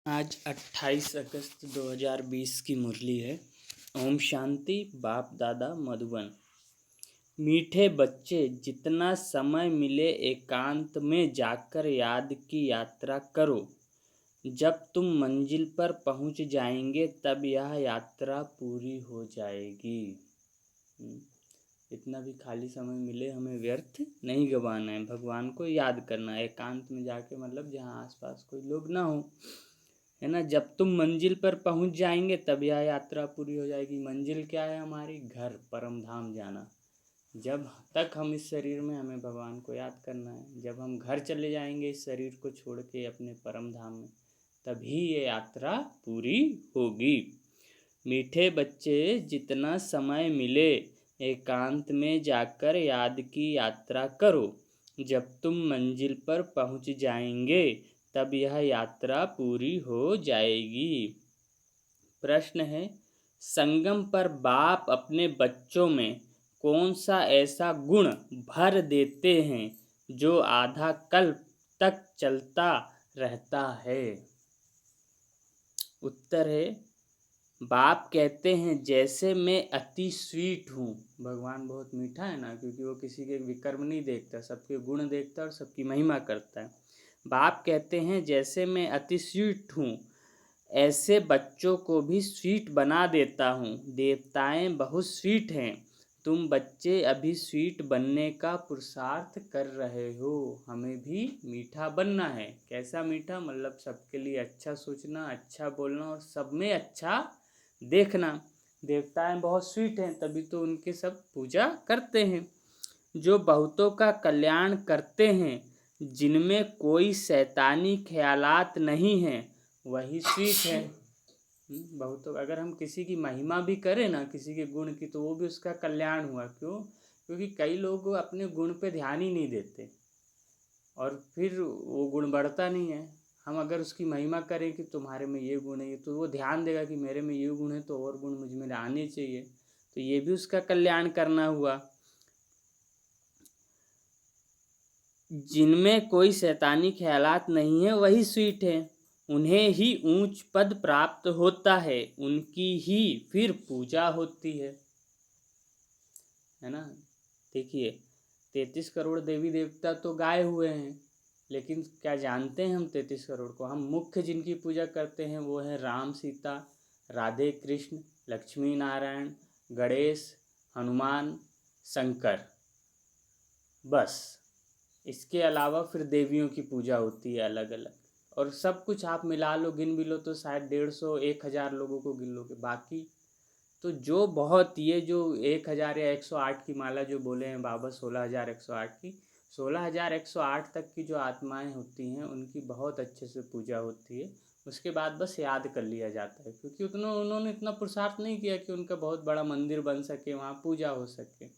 आज 28 अगस्त 2020 की मुरली है। ओम शांति। बाप दादा मधुबन। मीठे बच्चे, जितना समय मिले एकांत में जाकर याद की यात्रा करो। जब तुम मंजिल पर पहुंच जाएंगे तब यह यात्रा पूरी हो जाएगी। इतना भी खाली समय मिले हमें व्यर्थ नहीं गंवाना है, भगवान को याद करना है एकांत में जाके, मतलब जहाँ आसपास कोई लोग ना हो, है ना। जब तुम मंजिल पर पहुंच जाएंगे तब यह यात्रा पूरी हो जाएगी। मंजिल क्या है? हमारी घर, परम धाम जाना। जब तक हम इस शरीर में, हमें भगवान को याद करना है। जब हम घर चले जाएंगे इस शरीर को छोड़ के अपने परम धाम में, तभी ये यात्रा पूरी होगी। मीठे बच्चे, जितना समय मिले एकांत में जाकर याद की यात्रा करो। जब तुम मंजिल पर पहुंच जाएंगे तब यह यात्रा पूरी हो जाएगी। प्रश्न है, संगम पर बाप अपने बच्चों में कौन सा ऐसा गुण भर देते हैं जो आधा कल्प तक चलता रहता है? उत्तर है, बाप कहते हैं जैसे मैं अति स्वीट हूँ। भगवान बहुत मीठा है ना, क्योंकि वो किसी के विकर्म नहीं देखता, सबके गुण देखता और सबकी महिमा करता है। बाप कहते हैं जैसे मैं अति स्वीट हूँ, ऐसे बच्चों को भी स्वीट बना देता हूँ। देवताएं बहुत स्वीट हैं, तुम बच्चे अभी स्वीट बनने का पुरुषार्थ कर रहे हो। हमें भी मीठा बनना है। कैसा मीठा? मतलब सबके लिए अच्छा सोचना, अच्छा बोलना और सब में अच्छा देखना। देवताएं बहुत स्वीट हैं, तभी तो उनके सब पूजा करते हैं। जो बहुतों का कल्याण करते हैं, जिनमें कोई शैतानी ख्यालात नहीं हैं, वही स्वीट है। बहुतों, अगर हम किसी की महिमा भी करें ना, किसी के गुण की, तो वो भी उसका कल्याण हुआ। क्यों? क्योंकि कई लोग अपने गुण पे ध्यान ही नहीं देते और फिर वो गुण बढ़ता नहीं है। हम अगर उसकी महिमा करें कि तुम्हारे में ये गुण है, तो वो ध्यान देगा कि मेरे में ये गुण है, तो और गुण मुझ में आने चाहिए, तो ये भी उसका कल्याण करना हुआ। जिनमें कोई शैतानी ख्यालात नहीं है, वही स्वीट है। उन्हें ही ऊंच पद प्राप्त होता है, उनकी ही फिर पूजा होती है ना। देखिए, 33 करोड़ देवी देवता तो गाए हुए हैं, लेकिन क्या जानते हैं हम 33 करोड़ को? हम मुख्य जिनकी पूजा करते हैं वो है राम सीता, राधे कृष्ण, लक्ष्मी नारायण, गणेश, हनुमान, शंकर, बस। इसके अलावा फिर देवियों की पूजा होती है अलग अलग, और सब कुछ आप मिला लो, गिन भी लो तो शायद 150-1000 लोगों को गिन लोगे। बाकी तो जो बहुत, ये जो 1000 या 108 की माला जो बोले हैं बाबा, 16108 की, 16108 तक की जो आत्माएं होती हैं उनकी बहुत अच्छे से पूजा होती है। उसके बाद बस याद कर लिया जाता है, क्योंकि उन्होंने इतना पुरुषार्थ नहीं किया कि उनका बहुत बड़ा मंदिर बन सके, वहाँ पूजा हो सके।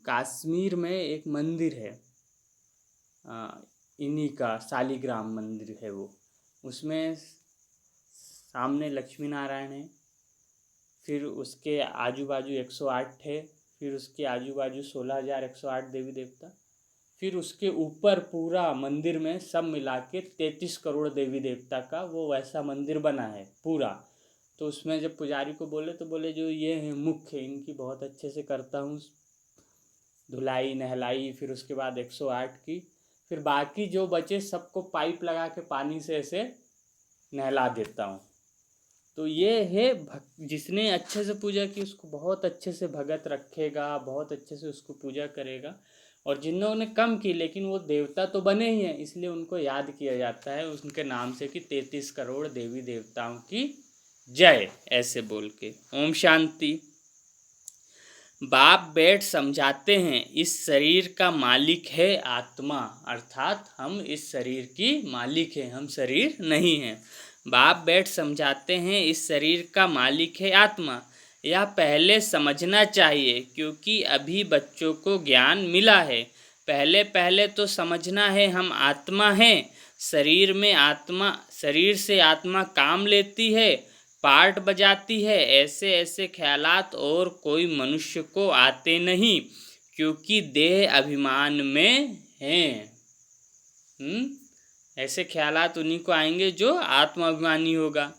कश्मीर में एक मंदिर है, इन्हीं का शालिग्राम मंदिर है वो। उसमें सामने लक्ष्मी नारायण है, फिर उसके आजू बाजू 108 है, फिर उसके आजू बाजू 16108 देवी देवता, फिर उसके ऊपर पूरा मंदिर में सब मिला के 33 करोड़ देवी देवता का वो वैसा मंदिर बना है पूरा। तो उसमें जब पुजारी को बोले तो बोले जो ये हैं मुख्य, इनकी बहुत अच्छे से करता हूँ धुलाई नहलाई, फिर उसके बाद 108 की, फिर बाकी जो बचे सबको पाइप लगा के पानी से ऐसे नहला देता हूँ। तो ये है जिसने अच्छे से पूजा की उसको बहुत अच्छे से भगत रखेगा, बहुत अच्छे से उसको पूजा करेगा। और जिन्होंने कम की, लेकिन वो देवता तो बने ही हैं, इसलिए उनको याद किया जाता है उनके नाम से कि 33 करोड़ देवी देवताओं की जय, ऐसे बोल के। ओम शांति। बाप बैठ समझाते हैं इस शरीर का मालिक है आत्मा, अर्थात हम इस शरीर की मालिक हैं, हम शरीर नहीं हैं। बाप बैठ समझाते हैं इस शरीर का मालिक है आत्मा। यह पहले समझना चाहिए, क्योंकि अभी बच्चों को ज्ञान मिला है। पहले पहले तो समझना है हम आत्मा हैं, शरीर से आत्मा काम लेती है, पार्ट बजाती है। ऐसे ऐसे ख्यालात और कोई मनुष्य को आते नहीं, क्योंकि देह अभिमान में हैं। ऐसे ख्यालात उन्हीं को आएंगे जो आत्माभिमानी होगा।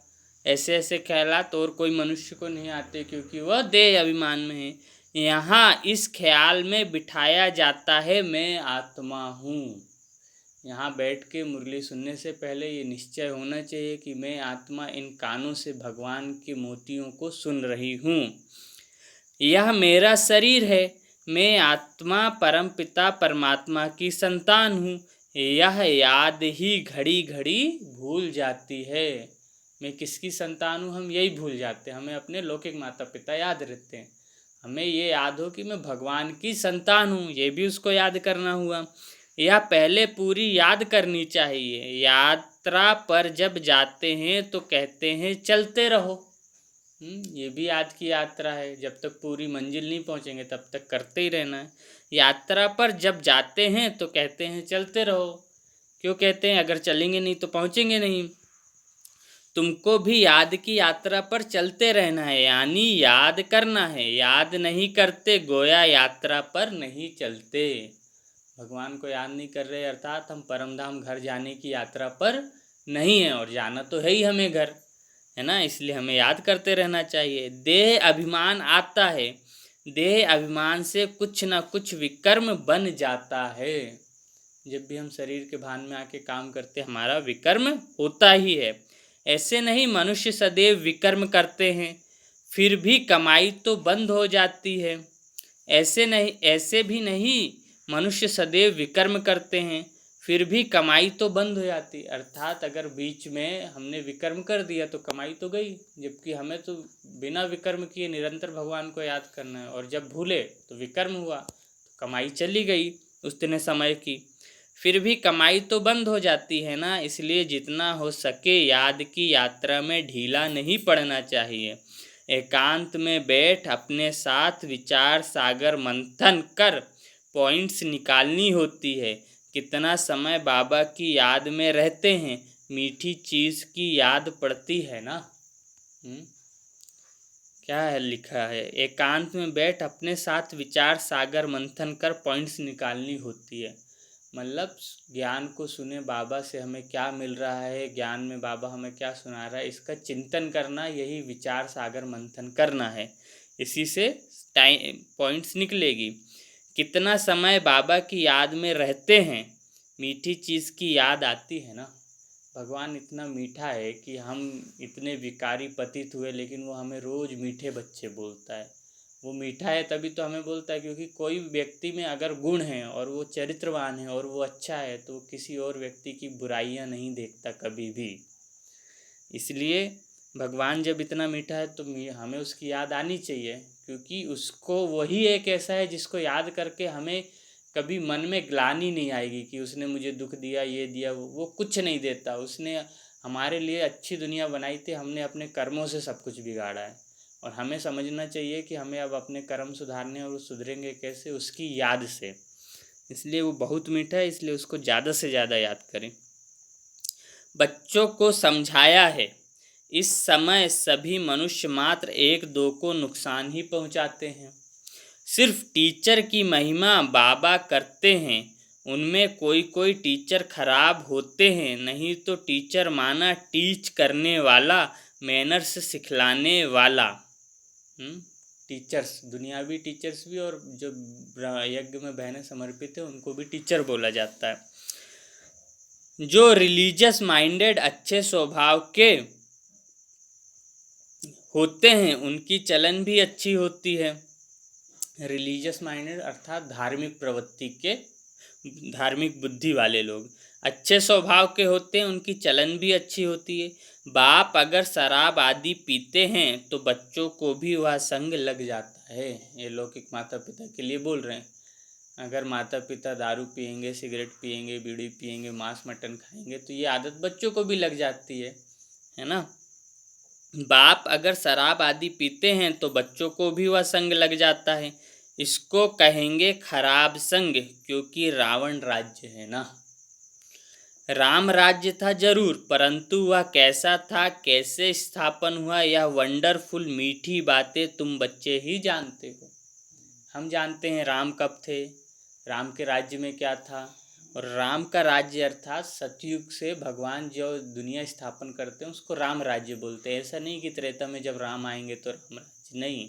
ऐसे ऐसे ख्यालात और कोई मनुष्य को नहीं आते, क्योंकि वह देह अभिमान में है। यहाँ इस ख्याल में बिठाया जाता है मैं आत्मा हूँ। यहाँ बैठ के मुरली सुनने से पहले ये निश्चय होना चाहिए कि मैं आत्मा इन कानों से भगवान के मोतियों को सुन रही हूँ। यह मेरा शरीर है, मैं आत्मा परमपिता परमात्मा की संतान हूँ। यह याद ही घड़ी घड़ी भूल जाती है। मैं किसकी संतान हूँ हम यही भूल जाते हैं। हमें अपने लौकिक माता पिता याद रहते हैं, हमें ये याद हो कि मैं भगवान की संतान हूँ, ये भी उसको याद करना हुआ। यह पहले पूरी याद करनी चाहिए। यात्रा पर जब जाते हैं तो कहते हैं चलते रहो। ये भी याद की यात्रा है, जब तक पूरी मंजिल नहीं पहुँचेंगे तब तक करते ही रहना है। यात्रा पर जब जाते हैं तो कहते हैं चलते रहो। क्यों कहते हैं? अगर चलेंगे नहीं तो पहुँचेंगे नहीं। तुमको भी याद की यात्रा पर चलते रहना है, यानी याद करना है। याद नहीं करते गोया यात्रा पर नहीं चलते। भगवान को याद नहीं कर रहे अर्थात हम परमधाम घर जाने की यात्रा पर नहीं है, और जाना तो है ही हमें घर, है ना। इसलिए हमें याद करते रहना चाहिए। देह अभिमान आता है, देह अभिमान से कुछ ना कुछ विकर्म बन जाता है। जब भी हम शरीर के भान में आके काम करते हमारा विकर्म होता ही है। ऐसे नहीं मनुष्य सदैव विकर्म करते हैं, फिर भी कमाई तो बंद हो जाती है। ऐसे भी नहीं मनुष्य सदैव विकर्म करते हैं, फिर भी कमाई तो बंद हो जाती। अर्थात अगर बीच में हमने विकर्म कर दिया तो कमाई तो गई, जबकि हमें तो बिना विकर्म किए निरंतर भगवान को याद करना है। और जब भूले तो विकर्म हुआ तो कमाई चली गई उतने समय की, फिर भी कमाई तो बंद हो जाती है ना। इसलिए जितना हो सके याद की यात्रा में ढीला नहीं पड़ना चाहिए। एकांत में बैठ अपने साथ विचार सागर मंथन कर पॉइंट्स निकालनी होती है। कितना समय बाबा की याद में रहते हैं, मीठी चीज़ की याद पड़ती है ना। क्या है लिखा है? एकांत में बैठ अपने साथ विचार सागर मंथन कर पॉइंट्स निकालनी होती है। मतलब ज्ञान को सुने बाबा से हमें क्या मिल रहा है, ज्ञान में बाबा हमें क्या सुना रहा है, इसका चिंतन करना, यही विचार सागर मंथन करना है। इसी से टाइम पॉइंट्स निकलेगी। कितना समय बाबा की याद में रहते हैं, मीठी चीज़ की याद आती है ना। भगवान इतना मीठा है कि हम इतने विकारी पतित हुए, लेकिन वो हमें रोज़ मीठे बच्चे बोलता है। वो मीठा है तभी तो हमें बोलता है, क्योंकि कोई व्यक्ति में अगर गुण है और वो चरित्रवान है और वो अच्छा है तो किसी और व्यक्ति की बुराइयां नहीं देखता कभी भी। इसलिए भगवान जब इतना मीठा है तो हमें उसकी याद आनी चाहिए, क्योंकि उसको वही एक ऐसा है जिसको याद करके हमें कभी मन में ग्लानि नहीं आएगी कि उसने मुझे दुख दिया, ये दिया, वो कुछ नहीं देता। उसने हमारे लिए अच्छी दुनिया बनाई थी, हमने अपने कर्मों से सब कुछ बिगाड़ा है। और हमें समझना चाहिए कि हमें अब अपने कर्म सुधारने, और वो सुधरेंगे कैसे? उसकी याद से। इसलिए वो बहुत मीठा है, इसलिए उसको ज़्यादा से ज़्यादा याद करें। बच्चों को समझाया है, इस समय सभी मनुष्य मात्र एक दो को नुकसान ही पहुंचाते हैं। सिर्फ टीचर की महिमा बाबा करते हैं, उनमें कोई कोई टीचर खराब होते हैं। नहीं तो टीचर माना टीच करने वाला, मैनर्स सिखलाने वाला। टीचर्स, दुनियावी टीचर्स भी, और जो यज्ञ में बहनें समर्पित है उनको भी टीचर बोला जाता है। जो रिलीजियस माइंडेड अच्छे स्वभाव के होते हैं उनकी चलन भी अच्छी होती है। रिलीजियस माइंडेड अर्थात धार्मिक प्रवृत्ति के, धार्मिक बुद्धि वाले लोग अच्छे स्वभाव के होते हैं, उनकी चलन भी अच्छी होती है। बाप अगर शराब आदि पीते हैं तो बच्चों को भी वह संग लग जाता है। ये लौकिक माता पिता के लिए बोल रहे हैं। अगर माता पिता दारू पियेंगे, सिगरेट पियेंगे, बीड़ी पियेंगे, मांस मटन खाएंगे तो ये आदत बच्चों को भी लग जाती है ना। बाप अगर शराब आदि पीते हैं तो बच्चों को भी वह संग लग जाता है। इसको कहेंगे खराब संग, क्योंकि रावण राज्य है ना। राम राज्य था जरूर, परंतु वह कैसा था, कैसे स्थापन हुआ, यह वंडरफुल मीठी बातें तुम बच्चे ही जानते हो। हम जानते हैं राम कब थे, राम के राज्य में क्या था, और राम का राज्य अर्थात सतयुग से भगवान जो दुनिया स्थापन करते हैं उसको राम राज्य बोलते हैं। ऐसा नहीं कि त्रेता में जब राम आएंगे तो राम राज्य, नहीं।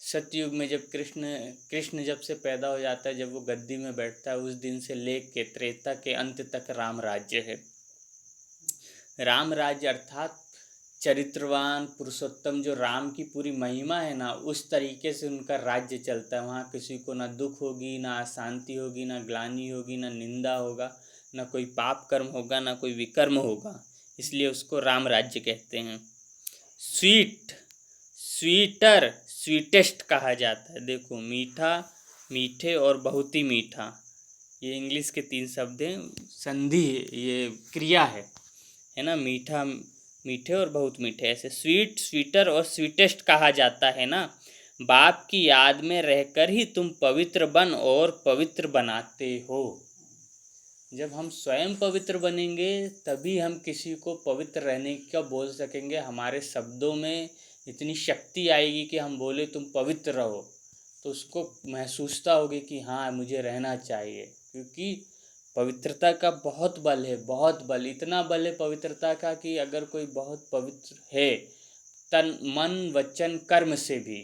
सतयुग में जब कृष्ण जब से पैदा हो जाता है, जब वो गद्दी में बैठता है, उस दिन से लेके त्रेता के अंत तक राम राज्य है। राम राज्य अर्थात चरित्रवान पुरुषोत्तम, जो राम की पूरी महिमा है ना, उस तरीके से उनका राज्य चलता है। वहाँ किसी को ना दुख होगी, ना अशांति होगी, ना ग्लानि होगी, ना निंदा होगा, ना कोई पाप कर्म होगा, ना कोई विकर्म होगा, इसलिए उसको राम राज्य कहते हैं। स्वीट, स्वीटर, स्वीटेस्ट कहा जाता है। देखो, मीठा, मीठे और बहुत ही मीठा, ये इंग्लिश के 3 शब्द हैं, संधि है, ये क्रिया है ना। मीठा, मीठे और बहुत मीठे, ऐसे स्वीट, स्वीटर और स्वीटेस्ट कहा जाता है ना। बाप की याद में रहकर ही तुम पवित्र बन और पवित्र बनाते हो। जब हम स्वयं पवित्र बनेंगे तभी हम किसी को पवित्र रहने का बोल सकेंगे। हमारे शब्दों में इतनी शक्ति आएगी कि हम बोले तुम पवित्र रहो, तो उसको महसूसता होगी कि हाँ मुझे रहना चाहिए। क्योंकि पवित्रता का बहुत बल है, बहुत बल, इतना बल है पवित्रता का कि अगर कोई बहुत पवित्र है तन मन वचन कर्म से भी,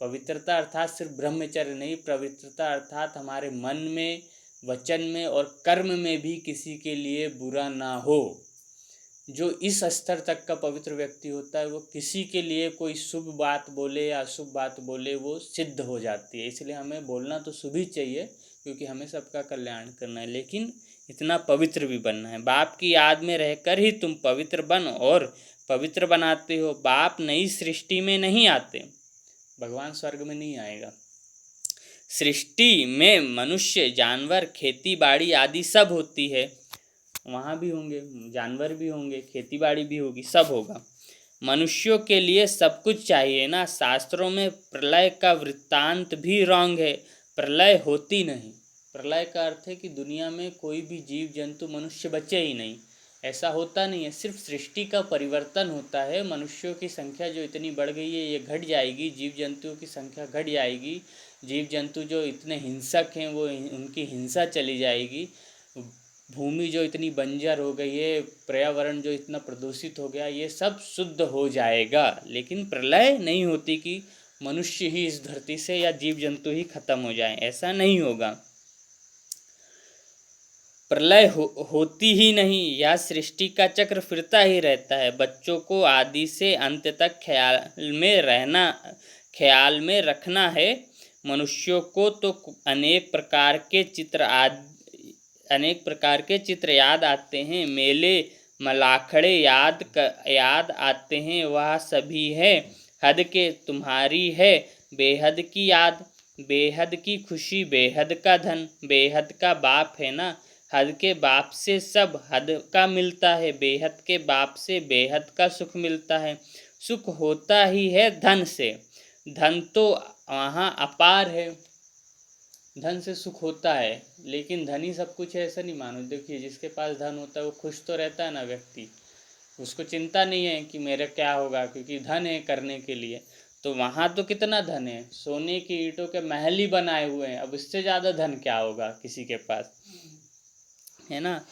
पवित्रता अर्थात सिर्फ ब्रह्मचर्य नहीं, पवित्रता अर्थात हमारे मन में, वचन में और कर्म में भी किसी के लिए बुरा ना हो। जो इस स्तर तक का पवित्र व्यक्ति होता है वो किसी के लिए कोई शुभ बात बोले या अशुभ बात बोले वो सिद्ध हो जाती है। इसलिए हमें बोलना तो शुभ ही चाहिए, क्योंकि हमें सबका कल्याण करना है, लेकिन इतना पवित्र भी बनना है। बाप की याद में रहकर ही तुम पवित्र बन और पवित्र बनाते हो। बाप नई सृष्टि में नहीं आते, भगवान स्वर्ग में नहीं आएगा। सृष्टि में मनुष्य, जानवर, खेती बाड़ी आदि सब होती है, वहाँ भी होंगे, जानवर भी होंगे, खेती बाड़ी भी होगी, सब होगा। मनुष्यों के लिए सब कुछ चाहिए ना। शास्त्रों में प्रलय का वृत्तांत भी रॉन्ग है, प्रलय होती नहीं। प्रलय का अर्थ है कि दुनिया में कोई भी जीव जंतु मनुष्य बचे ही नहीं, ऐसा होता नहीं है। सिर्फ सृष्टि का परिवर्तन होता है। मनुष्यों की संख्या जो इतनी बढ़ गई है ये घट जाएगी, जीव जंतुओं की संख्या घट जाएगी। जीव जंतु जो इतने हिंसक हैं वो उनकी हिंसा चली जाएगी। भूमि जो इतनी बंजर हो गई है, पर्यावरण जो इतना प्रदूषित हो गया, ये सब शुद्ध हो जाएगा। लेकिन प्रलय नहीं होती कि मनुष्य ही इस धरती से या जीव जंतु ही खत्म हो जाए, ऐसा नहीं होगा। प्रलय होती ही नहीं, यह सृष्टि का चक्र फिरता ही रहता है। बच्चों को आदि से अंत तक ख्याल में रखना है। मनुष्यों को तो अनेक प्रकार के चित्र याद आते हैं, मेले मलाखड़े याद आते हैं, वह सभी है हद के तुम्हारी है बेहद की याद। बेहद की खुशी, बेहद का धन, बेहद का बाप है ना। हद के बाप से सब हद का मिलता है, बेहद के बाप से बेहद का सुख मिलता है। सुख होता ही है धन से, धन तो वहाँ अपार है। धन से सुख होता है, लेकिन धन ही सब कुछ है ऐसा नहीं मानो। देखिए, जिसके पास धन होता है वो खुश तो रहता है ना व्यक्ति, उसको चिंता नहीं है कि मेरा क्या होगा, क्योंकि धन है करने के लिए। तो वहाँ तो कितना धन है, सोने की ईंटों के महल ही बनाए हुए हैं, अब इससे ज़्यादा धन क्या होगा किसी के पास, है ना।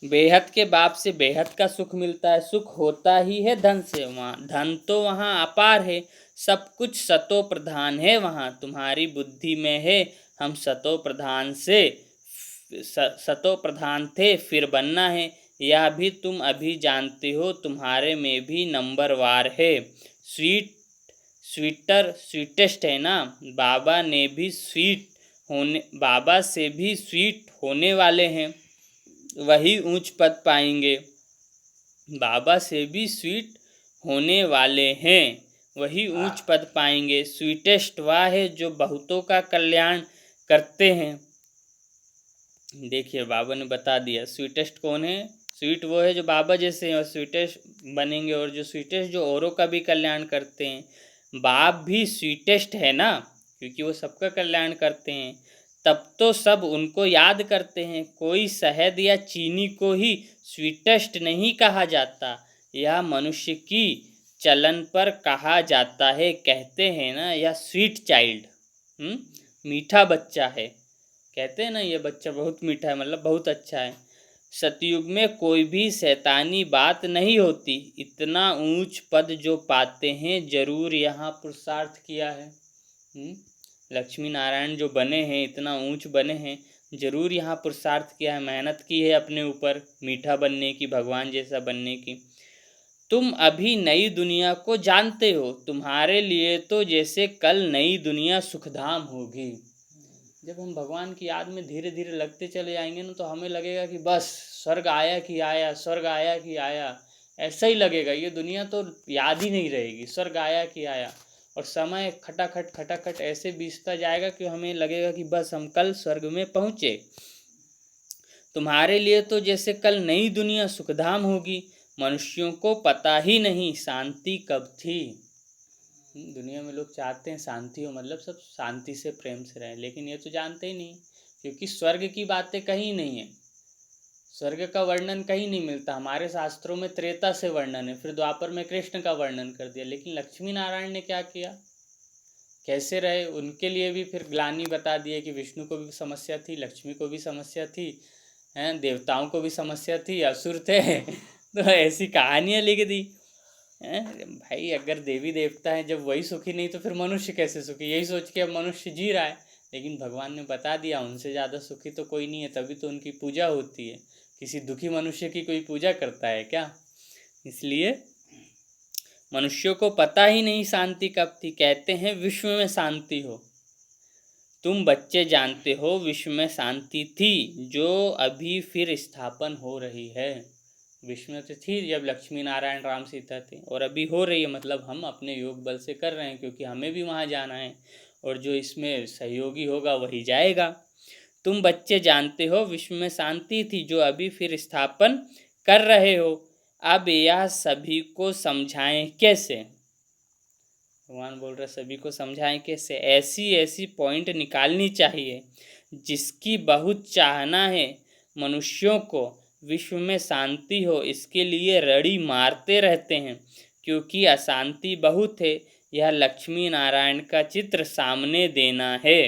बेहद के बाप से बेहद का सुख मिलता है, सुख होता ही है धन से। वहाँ धन तो वहाँ अपार है, सब कुछ सतो प्रधान है वहाँ। तुम्हारी बुद्धि में है हम सतो प्रधान थे, फिर बनना है, यह भी तुम अभी जानते हो, तुम्हारे में भी नंबरवार है। स्वीटर, स्वीटेस्ट है ना। बाबा से भी स्वीट होने वाले हैं, वही ऊंच पद पाएंगे। बाबा से भी स्वीट होने वाले हैं, वही ऊंच पद पाएंगे। स्वीटेस्ट वह है जो बहुतों का कल्याण करते हैं। देखिए, बाबा ने बता दिया स्वीटेस्ट कौन है। स्वीट वो है जो बाबा जैसे हैं और स्वीटेस्ट बनेंगे, और जो स्वीटेस्ट जो औरों का भी कल्याण करते हैं। बाप भी स्वीटेस्ट है ना, क्योंकि वो सबका कल्याण करते हैं, तब तो सब उनको याद करते हैं। कोई शहद या चीनी को ही स्वीटेस्ट नहीं कहा जाता, यह मनुष्य की चलन पर कहा जाता है। कहते हैं ना, यह स्वीट चाइल्ड, मीठा बच्चा है। कहते हैं ना ये बच्चा बहुत मीठा है, मतलब बहुत अच्छा है। सतयुग में कोई भी शैतानी बात नहीं होती, इतना ऊंच पद जो पाते हैं जरूर यहाँ पुरुषार्थ किया है। लक्ष्मी नारायण जो बने हैं, इतना ऊंच बने हैं, जरूर यहाँ पुरुषार्थ किया है, मेहनत की है अपने ऊपर मीठा बनने की, भगवान जैसा बनने की। तुम अभी नई दुनिया को जानते हो, तुम्हारे लिए तो जैसे कल नई दुनिया सुखधाम होगी। जब हम भगवान की याद में धीरे धीरे लगते चले जाएंगे ना, तो हमें लगेगा कि बस स्वर्ग आया कि आया, स्वर्ग आया कि आया, ऐसा ही लगेगा। ये दुनिया तो याद ही नहीं रहेगी, स्वर्ग आया कि आया। और समय खटाखट खटाखट ऐसे बीतता जाएगा कि हमें लगेगा कि बस हम कल स्वर्ग में पहुँचे। तुम्हारे लिए तो जैसे कल नई दुनिया सुखधाम होगी, मनुष्यों को पता ही नहीं शांति कब थी। दुनिया में लोग चाहते हैं शांति हो, मतलब सब शांति से प्रेम से रहें, लेकिन ये तो जानते ही नहीं, क्योंकि स्वर्ग की बातें कहीं नहीं है, स्वर्ग का वर्णन कहीं नहीं मिलता। हमारे शास्त्रों में त्रेता से वर्णन है, फिर द्वापर में कृष्ण का वर्णन कर दिया, लेकिन लक्ष्मी नारायण ने क्या किया, कैसे रहे, उनके लिए भी फिर ग्लानि बता दिए कि विष्णु को भी समस्या थी, लक्ष्मी को भी समस्या थी, हैं, देवताओं को भी समस्या थी, असुर थे तो ऐसी कहानियाँ लिख दी। भाई अगर देवी देवता है जब वही सुखी नहीं, तो फिर मनुष्य कैसे सुखी, यही सोच के अब मनुष्य जी रहा है। लेकिन भगवान ने बता दिया उनसे ज़्यादा सुखी तो कोई नहीं है, तभी तो उनकी पूजा होती है। किसी दुखी मनुष्य की कोई पूजा करता है क्या? इसलिए मनुष्यों को पता ही नहीं शांति कब थी। कहते हैं विश्व में शांति हो, तुम बच्चे जानते हो विश्व में शांति थी, जो अभी फिर स्थापन हो रही है। विश्व में तो थी जब लक्ष्मी नारायण राम सीता थे, और अभी हो रही है, मतलब हम अपने योग बल से कर रहे हैं, क्योंकि हमें भी वहाँ जाना है, और जो इसमें सहयोगी होगा वही जाएगा। तुम बच्चे जानते हो विश्व में शांति थी, जो अभी फिर स्थापन कर रहे हो। अब यह सभी को समझाएं कैसे? भगवान बोल रहे सभी को समझाएं कैसे? ऐसी ऐसी पॉइंट निकालनी चाहिए जिसकी बहुत चाहना है मनुष्यों को विश्व में शांति हो, इसके लिए रड़ी मारते रहते हैं, क्योंकि अशांति बहुत है। यह लक्ष्मी नारायण का चित्र सामने देना है।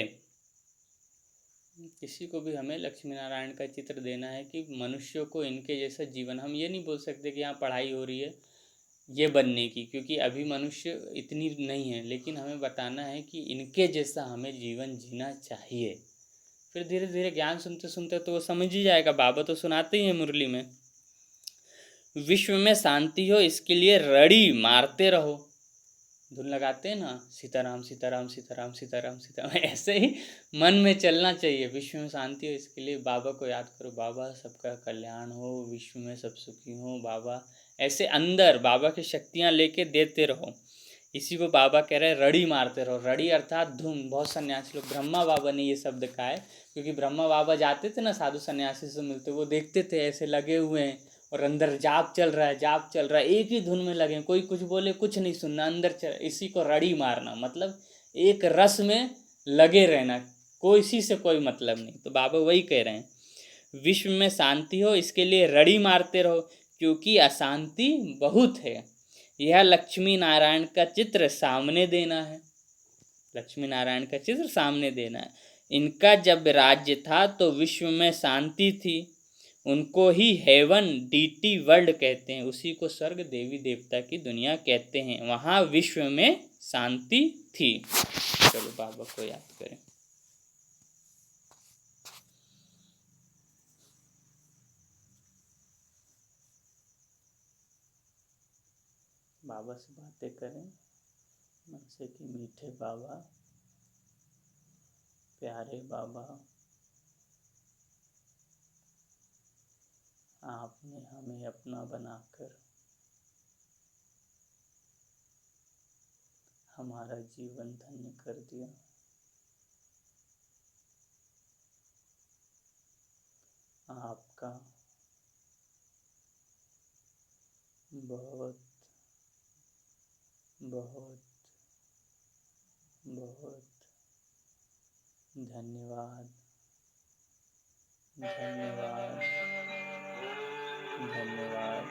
किसी को भी हमें लक्ष्मी नारायण का चित्र देना है कि मनुष्यों को इनके जैसा जीवन, हम ये नहीं बोल सकते कि यहाँ पढ़ाई हो रही है ये बनने की, क्योंकि अभी मनुष्य इतनी नहीं है, लेकिन हमें बताना है कि इनके जैसा हमें जीवन जीना चाहिए। फिर धीरे धीरे ज्ञान सुनते सुनते तो वो समझ ही जाएगा। बाबा तो सुनाते ही हैं मुरली में, विश्व में शांति हो इसके लिए रड़ी मारते रहो। धुन लगाते हैं ना, सीताराम सीताराम सीताराम सीताराम सीताराम, ऐसे ही मन में चलना चाहिए। विश्व में शांति हो इसके लिए बाबा को याद करो, बाबा सबका कल्याण हो, विश्व में सब सुखी हो, बाबा ऐसे अंदर बाबा की शक्तियाँ लेके देते रहो। इसी को बाबा कह रहे हैं रड़ी मारते रहो। रड़ी अर्थात धुन। बहुत सन्यासी लोग, ब्रह्मा बाबा ने ये शब्द कहा है, क्योंकि ब्रह्मा बाबा जाते थे ना साधु सन्यासी से मिलते, वो देखते थे ऐसे लगे हुए हैं और अंदर जाप चल रहा है, जाप चल रहा है, एक ही धुन में लगे, कोई कुछ बोले कुछ नहीं सुनना, अंदर चल। इसी को रड़ी मारना, मतलब एक रस में लगे रहना, कोई इसी से कोई मतलब नहीं। तो बाबा वही कह रहे हैं विश्व में शांति हो इसके लिए रड़ी मारते रहो, क्योंकि अशांति बहुत है। यह लक्ष्मी नारायण का चित्र सामने देना है, लक्ष्मी नारायण का चित्र सामने देना है। इनका जब राज्य था तो विश्व में शांति थी, उनको ही हेवन डीटी वर्ल्ड कहते हैं, उसी को स्वर्ग देवी देवता की दुनिया कहते हैं। वहाँ विश्व में शांति थी। चलो बाबा को याद करें। बाबा से बातें करें मन से कि मीठे बाबा, प्यारे बाबा, आपने हमें अपना बनाकर हमारा जीवन धन्य कर दिया। आपका बहुत बहुत बहुत धन्यवाद, धन्यवाद, धन्यवाद।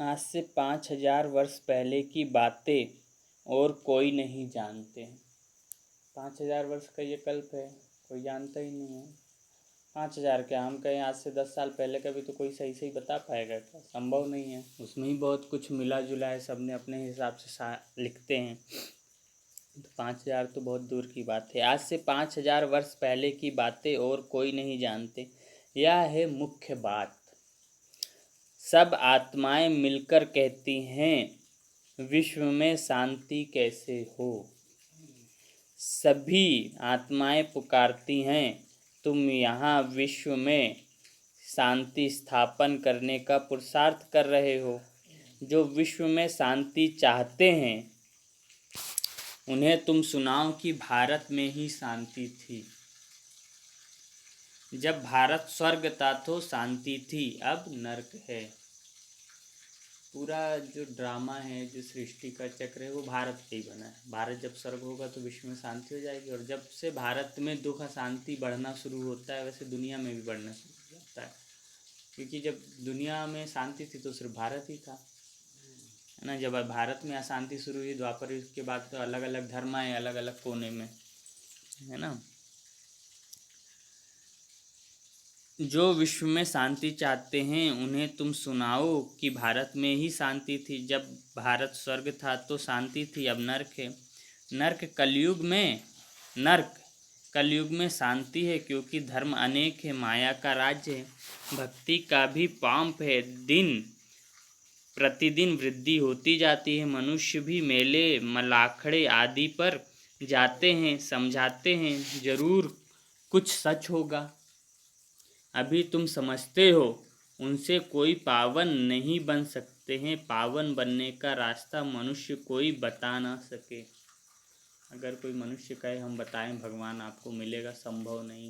आज से 5000 वर्ष पहले की बातें और कोई नहीं जानते। 5000 वर्ष का ये कल्प है, कोई जानता ही नहीं है। 5000 क्या, हम कहें आज से 10 साल पहले का भी तो कोई सही सही बता पाएगा क्या? संभव नहीं है। उसमें ही बहुत कुछ मिला जुला है, सब ने अपने हिसाब से लिखते हैं। तो 5000 तो बहुत दूर की बात है। आज से 5000 वर्ष पहले की बातें और कोई नहीं जानते। यह है मुख्य बात। सब आत्माएं मिलकर कहती हैं विश्व में शांति कैसे हो। सभी आत्माएं पुकारती हैं तुम यहाँ विश्व में शांति स्थापन करने का पुरुषार्थ कर रहे हो। जो विश्व में शांति चाहते हैं उन्हें तुम सुनाओ कि भारत में ही शांति थी। जब भारत स्वर्ग था तो शांति थी, अब नर्क है। पूरा जो ड्रामा है, जो सृष्टि का चक्र है, वो भारत पे ही बना है। भारत जब स्वर्ग होगा तो विश्व में शांति हो जाएगी, और जब से भारत में दुख अशांति बढ़ना शुरू होता है वैसे दुनिया में भी बढ़ना शुरू हो जाता है। क्योंकि जब दुनिया में शांति थी तो सिर्फ भारत ही था, है ना। जब भारत में अशांति शुरू हुई द्वापर युग के बाद तो अलग अलग धर्म आए, अलग अलग कोने में, है ना। जो विश्व में शांति चाहते हैं उन्हें तुम सुनाओ कि भारत में ही शांति थी। जब भारत स्वर्ग था तो शांति थी, अब नर्क है। नर्क कलयुग में शांति है, क्योंकि धर्म अनेक है, माया का राज्य है, भक्ति का भी पांप है। दिन प्रतिदिन वृद्धि होती जाती है। मनुष्य भी मेले मलाखड़े आदि पर जाते हैं, समझाते हैं जरूर कुछ सच होगा। अभी तुम समझते हो, उनसे कोई पावन नहीं बन सकते हैं। पावन बनने का रास्ता मनुष्य कोई बता ना सके। अगर कोई मनुष्य कहे हम बताएं भगवान आपको मिलेगा, संभव नहीं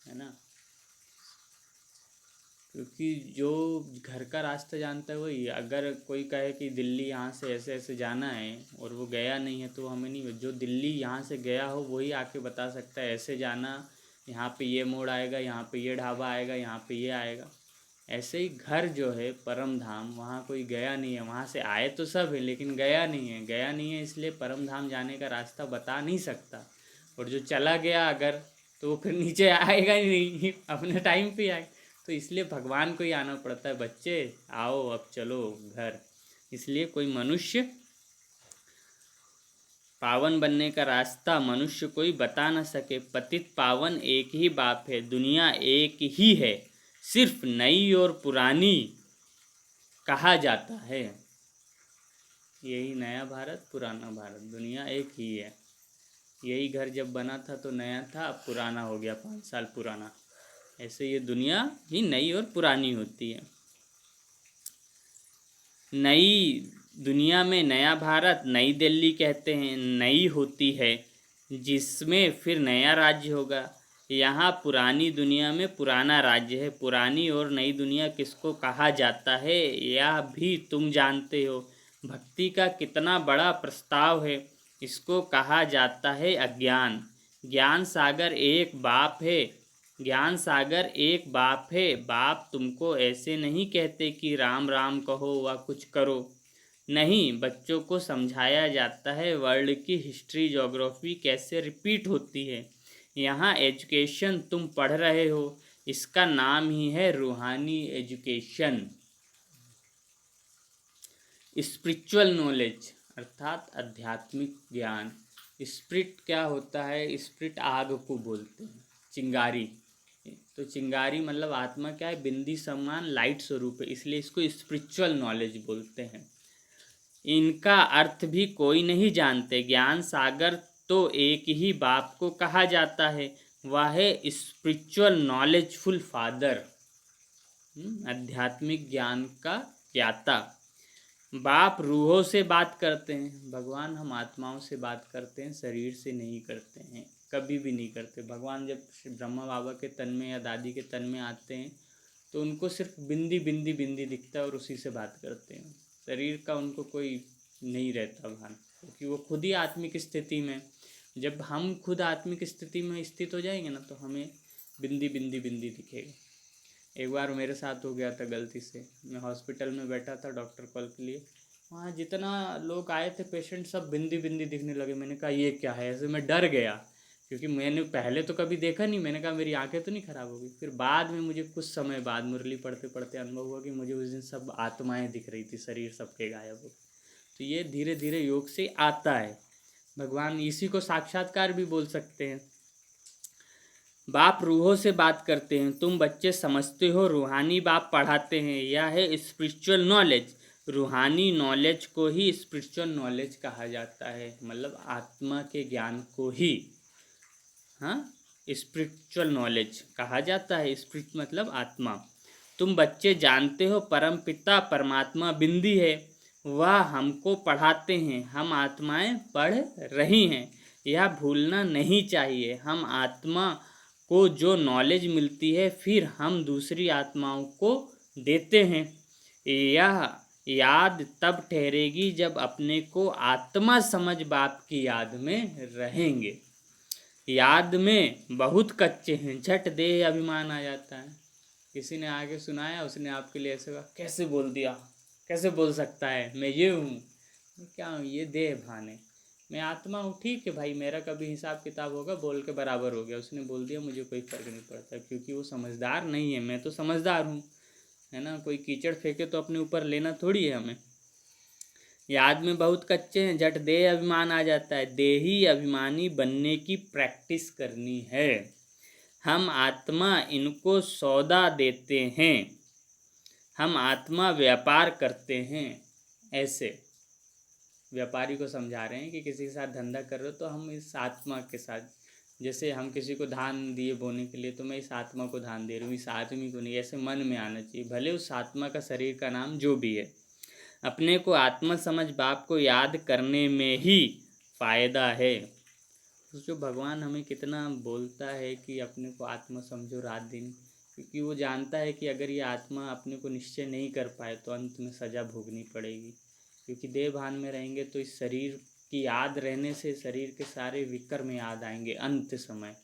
है ना। क्योंकि जो घर का रास्ता जानता है वही। अगर कोई कहे कि दिल्ली यहाँ से ऐसे ऐसे जाना है और वो गया नहीं है तो हमें नहीं। जो दिल्ली यहाँ से गया हो वही आके बता सकता है ऐसे जाना, यहाँ पे ये मोड़ आएगा, यहाँ पे ये ढाबा आएगा, यहाँ पे ये आएगा। ऐसे ही घर जो है परम धाम, वहाँ कोई गया नहीं है। वहाँ से आए तो सब है लेकिन गया नहीं है, इसलिए परम धाम जाने का रास्ता बता नहीं सकता। और जो चला गया अगर, तो वो फिर नीचे आएगा ही नहीं, अपने टाइम पे आए। तो इसलिए भगवान को ही आना पड़ता है, बच्चे आओ अब चलो घर। इसलिए कोई मनुष्य पावन बनने का रास्ता मनुष्य कोई बता न सके। पतित पावन एक ही बाप है, दुनिया एक ही है, सिर्फ नई और पुरानी कहा जाता है। यही नया भारत, पुराना भारत, दुनिया एक ही है। यही घर जब बना था तो नया था, अब पुराना हो गया, 5 साल पुराना। ऐसे ये दुनिया ही नई और पुरानी होती है। नई दुनिया में नया भारत, नई दिल्ली कहते हैं, नई होती है जिसमें फिर नया राज्य होगा। यहाँ पुरानी दुनिया में पुराना राज्य है। पुरानी और नई दुनिया किसको कहा जाता है यह भी तुम जानते हो। भक्ति का कितना बड़ा प्रस्ताव है, इसको कहा जाता है अज्ञान। ज्ञान सागर एक बाप है, ज्ञान सागर एक बाप है। बाप तुमको ऐसे नहीं कहते कि राम राम कहो व कुछ करो। नहीं, बच्चों को समझाया जाता है वर्ल्ड की हिस्ट्री ज्योग्राफी कैसे रिपीट होती है। यहाँ एजुकेशन तुम पढ़ रहे हो, इसका नाम ही है रूहानी एजुकेशन। स्पिरिचुअल नॉलेज अर्थात आध्यात्मिक ज्ञान। स्पिरिट क्या होता है? स्पिरिट आग को बोलते हैं, चिंगारी। तो चिंगारी मतलब आत्मा क्या है? बिंदी समान लाइट स्वरूप है, इसलिए इसको स्पिरिचुअल नॉलेज बोलते हैं। इनका अर्थ भी कोई नहीं जानते। ज्ञान सागर तो एक ही बाप को कहा जाता है, वह है स्पिरिचुअल नॉलेजफुल फादर, आध्यात्मिक ज्ञान का ज्ञाता। बाप रूहों से बात करते हैं, भगवान हम आत्माओं से बात करते हैं, शरीर से नहीं करते हैं, कभी भी नहीं करते। भगवान जब ब्रह्मा बाबा के तन में या दादी के तन में आते हैं तो उनको सिर्फ बिंदी बिंदी बिंदी दिखता है और उसी से बात करते हैं। शरीर का उनको कोई नहीं रहता भान, क्योंकि वो खुद ही आत्मिक स्थिति में। जब हम खुद आत्मिक स्थिति में स्थित हो जाएंगे ना तो हमें बिंदी बिंदी बिंदी दिखेगा। एक बार मेरे साथ हो गया था गलती से। मैं हॉस्पिटल में बैठा था डॉक्टर कॉल के लिए, वहाँ जितना लोग आए थे पेशेंट सब बिंदी बिंदी दिखने लगे। मैंने कहा ये क्या है, ऐसे मैं डर गया क्योंकि मैंने पहले तो कभी देखा नहीं। मैंने कहा मेरी आंखें तो नहीं ख़राब हो गई। फिर बाद में मुझे कुछ समय बाद मुरली पढ़ते पढ़ते अनुभव हुआ कि मुझे उस दिन सब आत्माएं दिख रही थी, शरीर सबके गायब हो। तो ये धीरे धीरे योग से आता है। भगवान इसी को साक्षात्कार भी बोल सकते हैं। बाप रूहों से बात करते हैं, तुम बच्चे समझते हो रूहानी बाप पढ़ाते हैं। यह है स्पिरिचुअल नॉलेज। रूहानी नॉलेज को ही स्पिरिचुअल नॉलेज कहा जाता है, मतलब आत्मा के ज्ञान को ही हाँ स्पिरिचुअल नॉलेज कहा जाता है। स्पिरिट मतलब आत्मा। तुम बच्चे जानते हो परम पिता परमात्मा बिंदी है, वह हमको पढ़ाते हैं, हम आत्माएं पढ़ रही हैं। यह भूलना नहीं चाहिए। हम आत्मा को जो नॉलेज मिलती है फिर हम दूसरी आत्माओं को देते हैं। यह याद तब ठहरेगी जब अपने को आत्मा समझ बाप की याद में रहेंगे। याद में बहुत कच्चे हैं, झट दे अभिमान आ जाता है। किसी ने आगे सुनाया, उसने आपके लिए ऐसे कहा, कैसे बोल दिया, कैसे बोल सकता है, मैं ये हूँ। मैं क्या हूँ, ये देह भान है, मैं आत्मा हूँ। ठीक है भाई, मेरा कभी हिसाब किताब होगा, बोल के बराबर हो गया। उसने बोल दिया, मुझे कोई फ़र्क नहीं पड़ता, क्योंकि वो समझदार नहीं है, मैं तो समझदार हूँ, है ना। कोई कीचड़ फेंके तो अपने ऊपर लेना थोड़ी है हमें। याद में बहुत कच्चे हैं, झट देह अभिमान आ जाता है। देही अभिमानी बनने की प्रैक्टिस करनी है। हम आत्मा इनको सौदा देते हैं, हम आत्मा व्यापार करते हैं। ऐसे व्यापारी को समझा रहे हैं कि किसी के साथ धंधा कर रहे हो तो हम इस आत्मा के साथ, जैसे हम किसी को धान दिए बोने के लिए, तो मैं इस आत्मा को धान दे रहा हूँ, इस आदमी को नहीं। ऐसे मन में आना चाहिए, भले उस आत्मा का शरीर का नाम जो भी है। अपने को आत्मा समझ बाप को याद करने में ही फ़ायदा है। जो भगवान हमें कितना बोलता है कि अपने को आत्मा समझो रात दिन, क्योंकि वो जानता है कि अगर ये आत्मा अपने को निश्चय नहीं कर पाए तो अंत में सज़ा भोगनी पड़ेगी। क्योंकि देह भान में रहेंगे तो इस शरीर की याद रहने से शरीर के सारे विकर्म याद आएंगे अंत समय,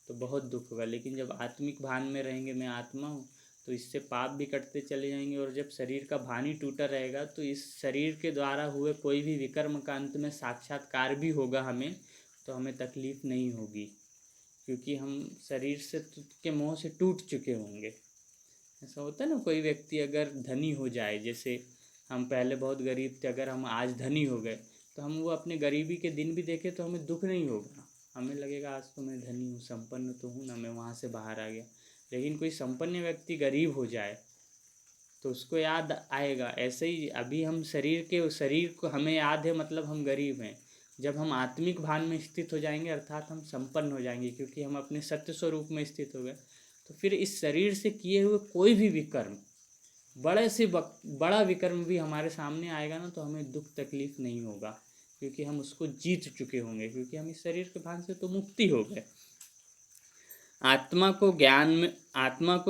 तो बहुत दुख होगा। लेकिन जब आत्मिक भान में रहेंगे, मैं आत्मा हूँ, तो इससे पाप भी कटते चले जाएंगे। और जब शरीर का भान ही टूटा रहेगा तो इस शरीर के द्वारा हुए कोई भी विकर्म का अंत में साक्षात्कार भी होगा हमें, तो हमें तकलीफ़ नहीं होगी, क्योंकि हम शरीर से के मोह से टूट चुके होंगे। ऐसा होता है ना, कोई व्यक्ति अगर धनी हो जाए, जैसे हम पहले बहुत गरीब थे, अगर हम आज धनी हो गए तो हम वो अपने गरीबी के दिन भी देखें तो हमें दुख नहीं होगा। हमें लगेगा आज तो मैं धनी हूँ, संपन्न तो हूँ ना, मैं वहाँ से बाहर आ गया। लेकिन कोई संपन्न व्यक्ति गरीब हो जाए तो उसको याद आएगा। ऐसे ही अभी हम शरीर को हमें याद है, मतलब हम गरीब हैं। जब हम आत्मिक भान में स्थित हो जाएंगे, अर्थात हम संपन्न हो जाएंगे, क्योंकि हम अपने सत्य स्वरूप में स्थित हो गए, तो फिर इस शरीर से किए हुए कोई भी विकर्म, बड़े से बड़ा विकर्म भी हमारे सामने आएगा ना, तो हमें दुख तकलीफ नहीं होगा, क्योंकि हम उसको जीत चुके होंगे, क्योंकि हम इस शरीर के भान से तो मुक्ति हो गए। आत्मा को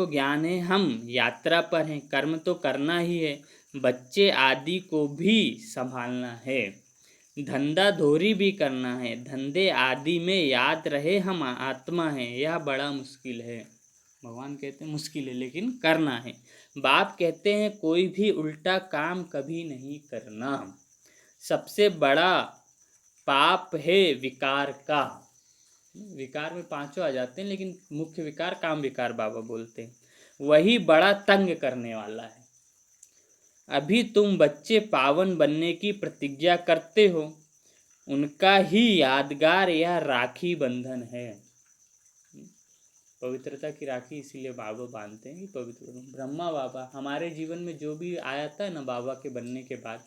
ज्ञान है, हम यात्रा पर हैं, कर्म तो करना ही है, बच्चे आदि को भी संभालना है, धंधा धोरी भी करना है, धंधे आदि में याद रहे हम आत्मा हैं, यह बड़ा मुश्किल है। भगवान कहते हैं मुश्किल है लेकिन करना है। बाप कहते हैं कोई भी उल्टा काम कभी नहीं करना। सबसे बड़ा पाप है विकार का। विकार में पांचों आ जाते हैं, लेकिन मुख्य विकार काम विकार बाबा बोलते हैं, वही बड़ा तंग करने वाला है। अभी तुम बच्चे पावन बनने की प्रतिज्ञा करते हो, उनका ही यादगार यह राखी बंधन है। पवित्रता की राखी इसीलिए बाबा बांधते हैं कि पवित्र बनो। ब्रह्मा बाबा हमारे जीवन में जो भी आया था ना, बाबा के बनने के बाद,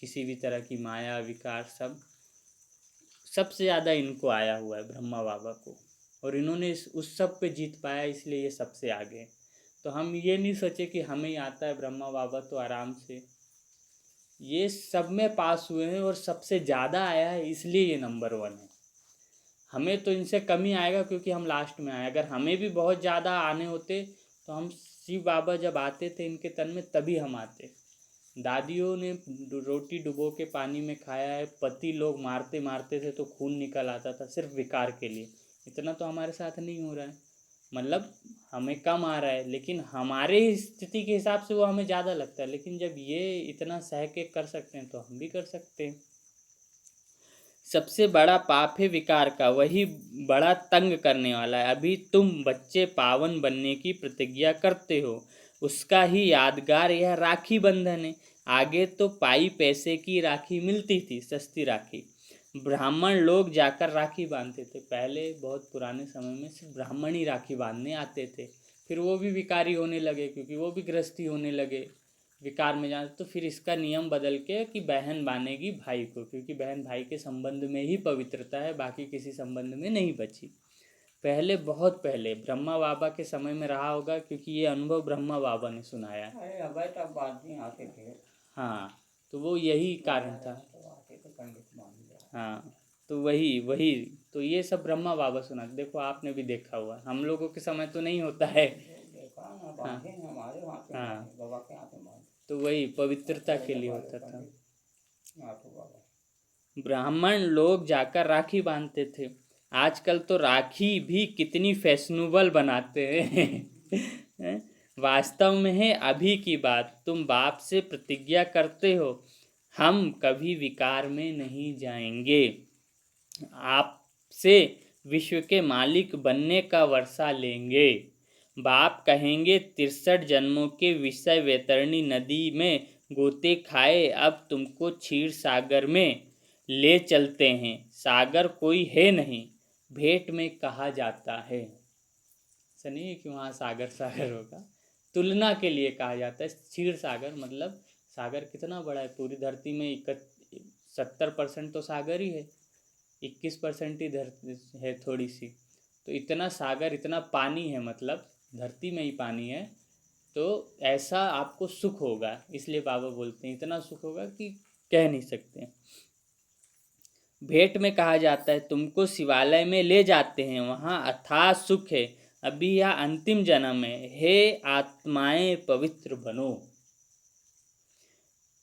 किसी भी तरह की माया विकार, सबसे ज़्यादा इनको आया हुआ है ब्रह्मा बाबा को, और इन्होंने उस सब पे जीत पाया, इसलिए ये सबसे आगे। तो हम ये नहीं सोचे कि हमें ही आता है, ब्रह्मा बाबा तो आराम से ये सब में पास हुए हैं और सबसे ज़्यादा आया है, इसलिए ये नंबर 1 है। हमें तो इनसे कम ही आएगा क्योंकि हम लास्ट में आए। अगर हमें भी बहुत ज़्यादा आने होते तो हम शिव बाबा जब आते थे इनके तन में, तभी हम आते। दादियों ने रोटी डुबो के पानी में खाया है, पति लोग मारते मारते थे तो खून निकल आता था सिर्फ विकार के लिए। इतना तो हमारे साथ नहीं हो रहा है। मतलब हमें कम आ रहा है, लेकिन हमारे स्थिति के हिसाब से वो हमें ज़्यादा लगता है। लेकिन जब ये इतना सह के कर सकते हैं तो हम भी कर सकते हैं। सबसे बड़ा पाप है विकार का, वही बड़ा तंग करने वाला है। अभी तुम बच्चे पावन बनने की प्रतिज्ञा करते हो, उसका ही यादगार यह राखी बंधन है। आगे तो पाई पैसे की राखी मिलती थी, सस्ती राखी। ब्राह्मण लोग जाकर राखी बांधते थे। पहले बहुत पुराने समय में सिर्फ ब्राह्मण ही राखी बांधने आते थे। फिर वो भी विकारी होने लगे, क्योंकि वो भी गृहस्थी होने लगे, विकार में जाना। तो फिर इसका नियम बदल के कि बहन बांधेगी भाई को, क्योंकि बहन भाई के संबंध में ही पवित्रता है, बाकी किसी संबंध में नहीं बची। पहले, बहुत पहले ब्रह्मा बाबा के समय में रहा होगा, क्योंकि ये अनुभव ब्रह्मा बाबा ने सुनाया। अरे अबे तब बात नहीं आते थे। हाँ, तो वो यही कारण था। तो आते तो पंडित मान लिया। हाँ, तो वही वही तो ये सब ब्रह्मा बाबा सुना। देखो आपने भी देखा हुआ, हम लोगों के समय तो नहीं होता है। देखा ना, हाँ बांधे हैं हमारे वहाँ पे, हाँ, बाबा के यहाँ पे बांधे। तो वही पवित्रता के लिए होता था। नाथू बाबा। ब्राह्मण लोग जाकर राखी बांधते थे। आजकल तो राखी भी कितनी फैशनेबल बनाते हैं। वास्तव में है अभी की बात, तुम बाप से प्रतिज्ञा करते हो, हम कभी विकार में नहीं जाएंगे, आपसे विश्व के मालिक बनने का वर्षा लेंगे। बाप कहेंगे 63 जन्मों के विषय वैतरणी नदी में गोते खाए, अब तुमको क्षीर सागर में ले चलते हैं। सागर कोई है नहीं, भेंट में कहा जाता है। ऐसा नहीं है कि वहाँ सागर सागर होगा, तुलना के लिए कहा जाता है। क्षीर सागर मतलब सागर कितना बड़ा है, पूरी धरती में 70% तो सागर ही है, 21% ही धरती है थोड़ी सी। तो इतना सागर, इतना पानी है, मतलब धरती में ही पानी है। तो ऐसा आपको सुख होगा, इसलिए बाबा बोलते हैं इतना सुख होगा कि कह नहीं सकते। भेंट में कहा जाता है, तुमको शिवालय में ले जाते हैं, वहाँ अथाह सुख है, अभी यह अंतिम जन्म है, हे आत्माएं पवित्र बनो।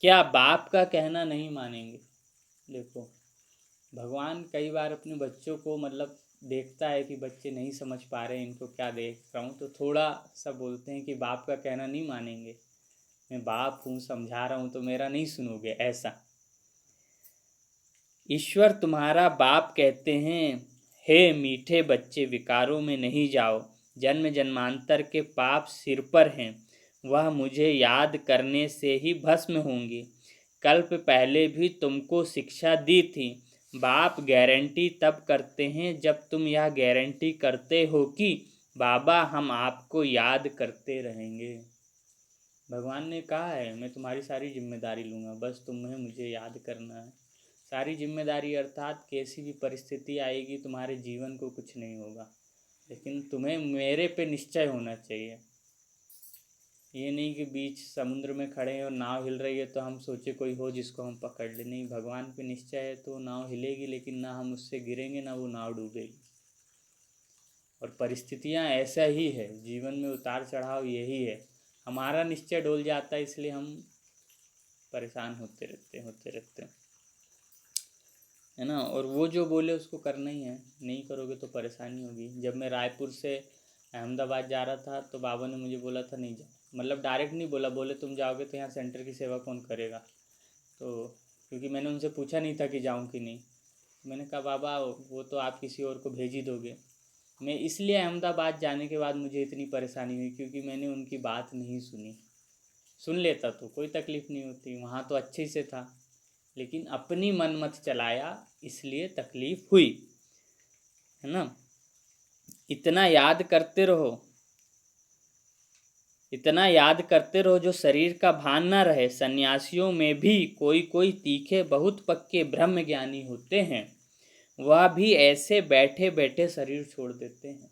क्या बाप का कहना नहीं मानेंगे? देखो, भगवान कई बार अपने बच्चों को मतलब देखता है कि बच्चे नहीं समझ पा रहे, इनको क्या देख रहा हूँ, तो थोड़ा सा बोलते हैं कि बाप का कहना नहीं मानेंगे, मैं बाप हूँ, समझा रहा हूँ तो मेरा नहीं सुनोगे, ऐसा। ईश्वर तुम्हारा बाप कहते हैं, हे मीठे बच्चे, विकारों में नहीं जाओ, जन्म जन्मांतर के पाप सिर पर हैं, वह मुझे याद करने से ही भस्म होंगे। कल्प पहले भी तुमको शिक्षा दी थी, बाप गारंटी तब करते हैं जब तुम यह गारंटी करते हो कि बाबा हम आपको याद करते रहेंगे। भगवान ने कहा है, मैं तुम्हारी सारी जिम्मेदारी लूँगा, बस तुम्हें मुझे याद करना है। सारी जिम्मेदारी अर्थात कैसी भी परिस्थिति आएगी तुम्हारे जीवन को कुछ नहीं होगा, लेकिन तुम्हें मेरे पे निश्चय होना चाहिए। ये नहीं कि बीच समुद्र में खड़े हैं और नाव हिल रही है तो हम सोचे कोई हो जिसको हम पकड़ ले। नहीं, भगवान पे निश्चय है तो नाव हिलेगी, लेकिन ना हम उससे गिरेंगे ना वो नाव डूबेगी। और परिस्थितियाँ ऐसा ही है, जीवन में उतार चढ़ाव यही है। हमारा निश्चय डोल जाता है, इसलिए हम परेशान होते रहते है ना। और वो जो बोले उसको करना ही है, नहीं करोगे तो परेशानी होगी। जब मैं रायपुर से अहमदाबाद जा रहा था तो बाबा ने मुझे बोला था नहीं जाओ, मतलब डायरेक्ट नहीं बोला, बोले तुम जाओगे तो यहाँ सेंटर की सेवा कौन करेगा। तो क्योंकि मैंने उनसे पूछा नहीं था कि जाऊँ कि नहीं, मैंने कहा बाबा वो तो आप किसी और को भेज ही दोगे। मैं इसलिए अहमदाबाद जाने के बाद मुझे इतनी परेशानी हुई क्योंकि मैंने उनकी बात नहीं सुनी। सुन लेता तो कोई तकलीफ़ नहीं होती, वहाँ तो अच्छे से था, लेकिन अपनी मन मत चलाया इसलिए तकलीफ़ हुई, है ना। इतना याद करते रहो, इतना याद करते रहो जो शरीर का भान ना रहे। सन्यासियों में भी कोई कोई तीखे बहुत पक्के ब्रह्म ज्ञानी होते हैं, वह भी ऐसे बैठे बैठे शरीर छोड़ देते हैं।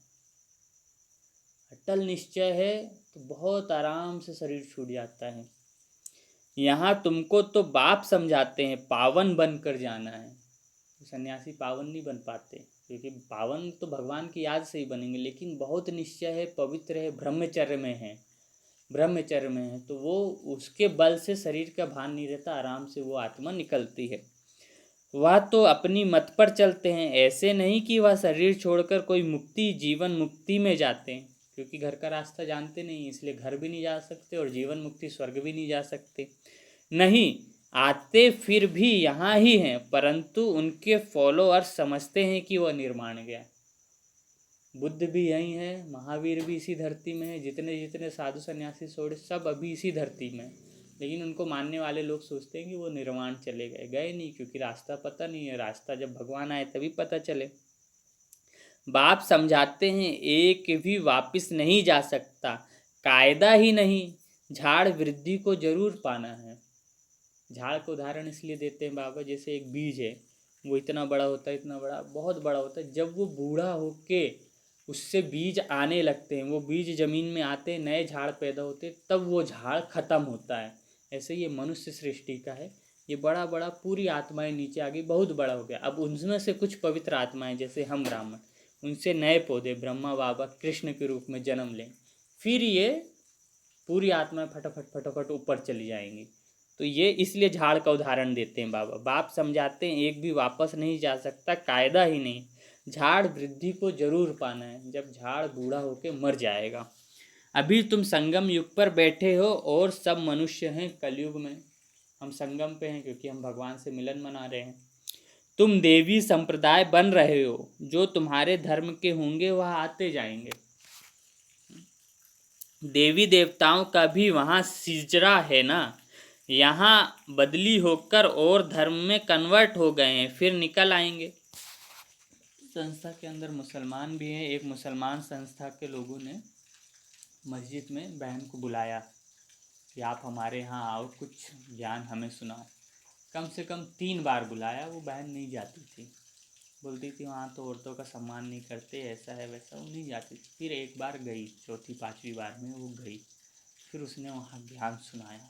अटल निश्चय है तो बहुत आराम से शरीर छूट जाता है। यहाँ तुमको तो बाप समझाते हैं पावन बन कर जाना है। सन्यासी पावन नहीं बन पाते, क्योंकि पावन तो भगवान की याद से ही बनेंगे, लेकिन बहुत निश्चय है, पवित्र है, ब्रह्मचर्य में है, ब्रह्मचर्य में है, तो वो उसके बल से शरीर का भान नहीं रहता, आराम से वो आत्मा निकलती है। वह तो अपनी मत पर चलते हैं, ऐसे नहीं कि वह शरीर छोड़कर कोई मुक्ति जीवन मुक्ति में जाते हैं, क्योंकि घर का रास्ता जानते नहीं, इसलिए घर भी नहीं जा सकते और जीवन मुक्ति स्वर्ग भी नहीं जा सकते। नहीं, आते फिर भी यहाँ ही हैं, परंतु उनके फॉलोअर्स समझते हैं कि वह निर्माण गया। बुद्ध भी यहीं है, महावीर भी इसी धरती में है, जितने जितने साधु सन्यासी छोड़े सब अभी इसी धरती में है, लेकिन उनको मानने वाले लोग सोचते हैं कि वो निर्वाण चले गए। गए नहीं, क्योंकि रास्ता पता नहीं है। रास्ता जब भगवान आए तभी पता चले। बाप समझाते हैं एक भी वापस नहीं जा सकता, कायदा ही नहीं, झाड़ वृद्धि को जरूर पाना है। झाड़ का उदाहरण इसलिए देते हैं बाबा, जैसे एक बीज है, वो इतना बड़ा होता है, इतना बड़ा, बहुत बड़ा होता है। जब वो बूढ़ा होके उससे बीज आने लगते हैं, वो बीज जमीन में आते हैं, नए झाड़ पैदा होते, तब वो झाड़ खत्म होता है। ऐसे ये मनुष्य सृष्टि का है। ये बड़ा बड़ा पूरी आत्माएं नीचे आ गई, बहुत बड़ा हो गया। अब उनमें से कुछ पवित्र आत्माएं, जैसे हम ब्राह्मण, उनसे नए पौधे ब्रह्मा बाबा कृष्ण के रूप में जन्म लें, फिर ये पूरी आत्माएं फटाफट फटाफट ऊपर चली जाएंगी। तो ये इसलिए झाड़ का उदाहरण देते हैं बाबा। बाप समझाते हैं एक भी वापस नहीं जा सकता, कायदा ही नहीं, झाड़ वृद्धि को जरूर पाना है। जब झाड़ बूढ़ा होके मर जाएगा। अभी तुम संगम युग पर बैठे हो और सब मनुष्य हैं कलयुग में। हम संगम पे हैं क्योंकि हम भगवान से मिलन मना रहे हैं। तुम देवी संप्रदाय बन रहे हो, जो तुम्हारे धर्म के होंगे वह आते जाएंगे। देवी देवताओं का भी वहाँ सिजरा है ना, यहाँ बदली होकर और धर्म में कन्वर्ट हो गए हैं, फिर निकल आएंगे। संस्था के अंदर मुसलमान भी हैं। एक मुसलमान संस्था के लोगों ने मस्जिद में बहन को बुलाया कि आप हमारे यहाँ आओ, कुछ ज्ञान हमें सुनाओ। कम से कम 3 बार बुलाया, वो बहन नहीं जाती थी। बोलती थी वहाँ तो औरतों का सम्मान नहीं करते, ऐसा है वैसा, वो नहीं जाती थी। फिर एक बार गई, चौथी 5वीं बार में वो गई, फिर उसने वहाँ ज्ञान सुनाया।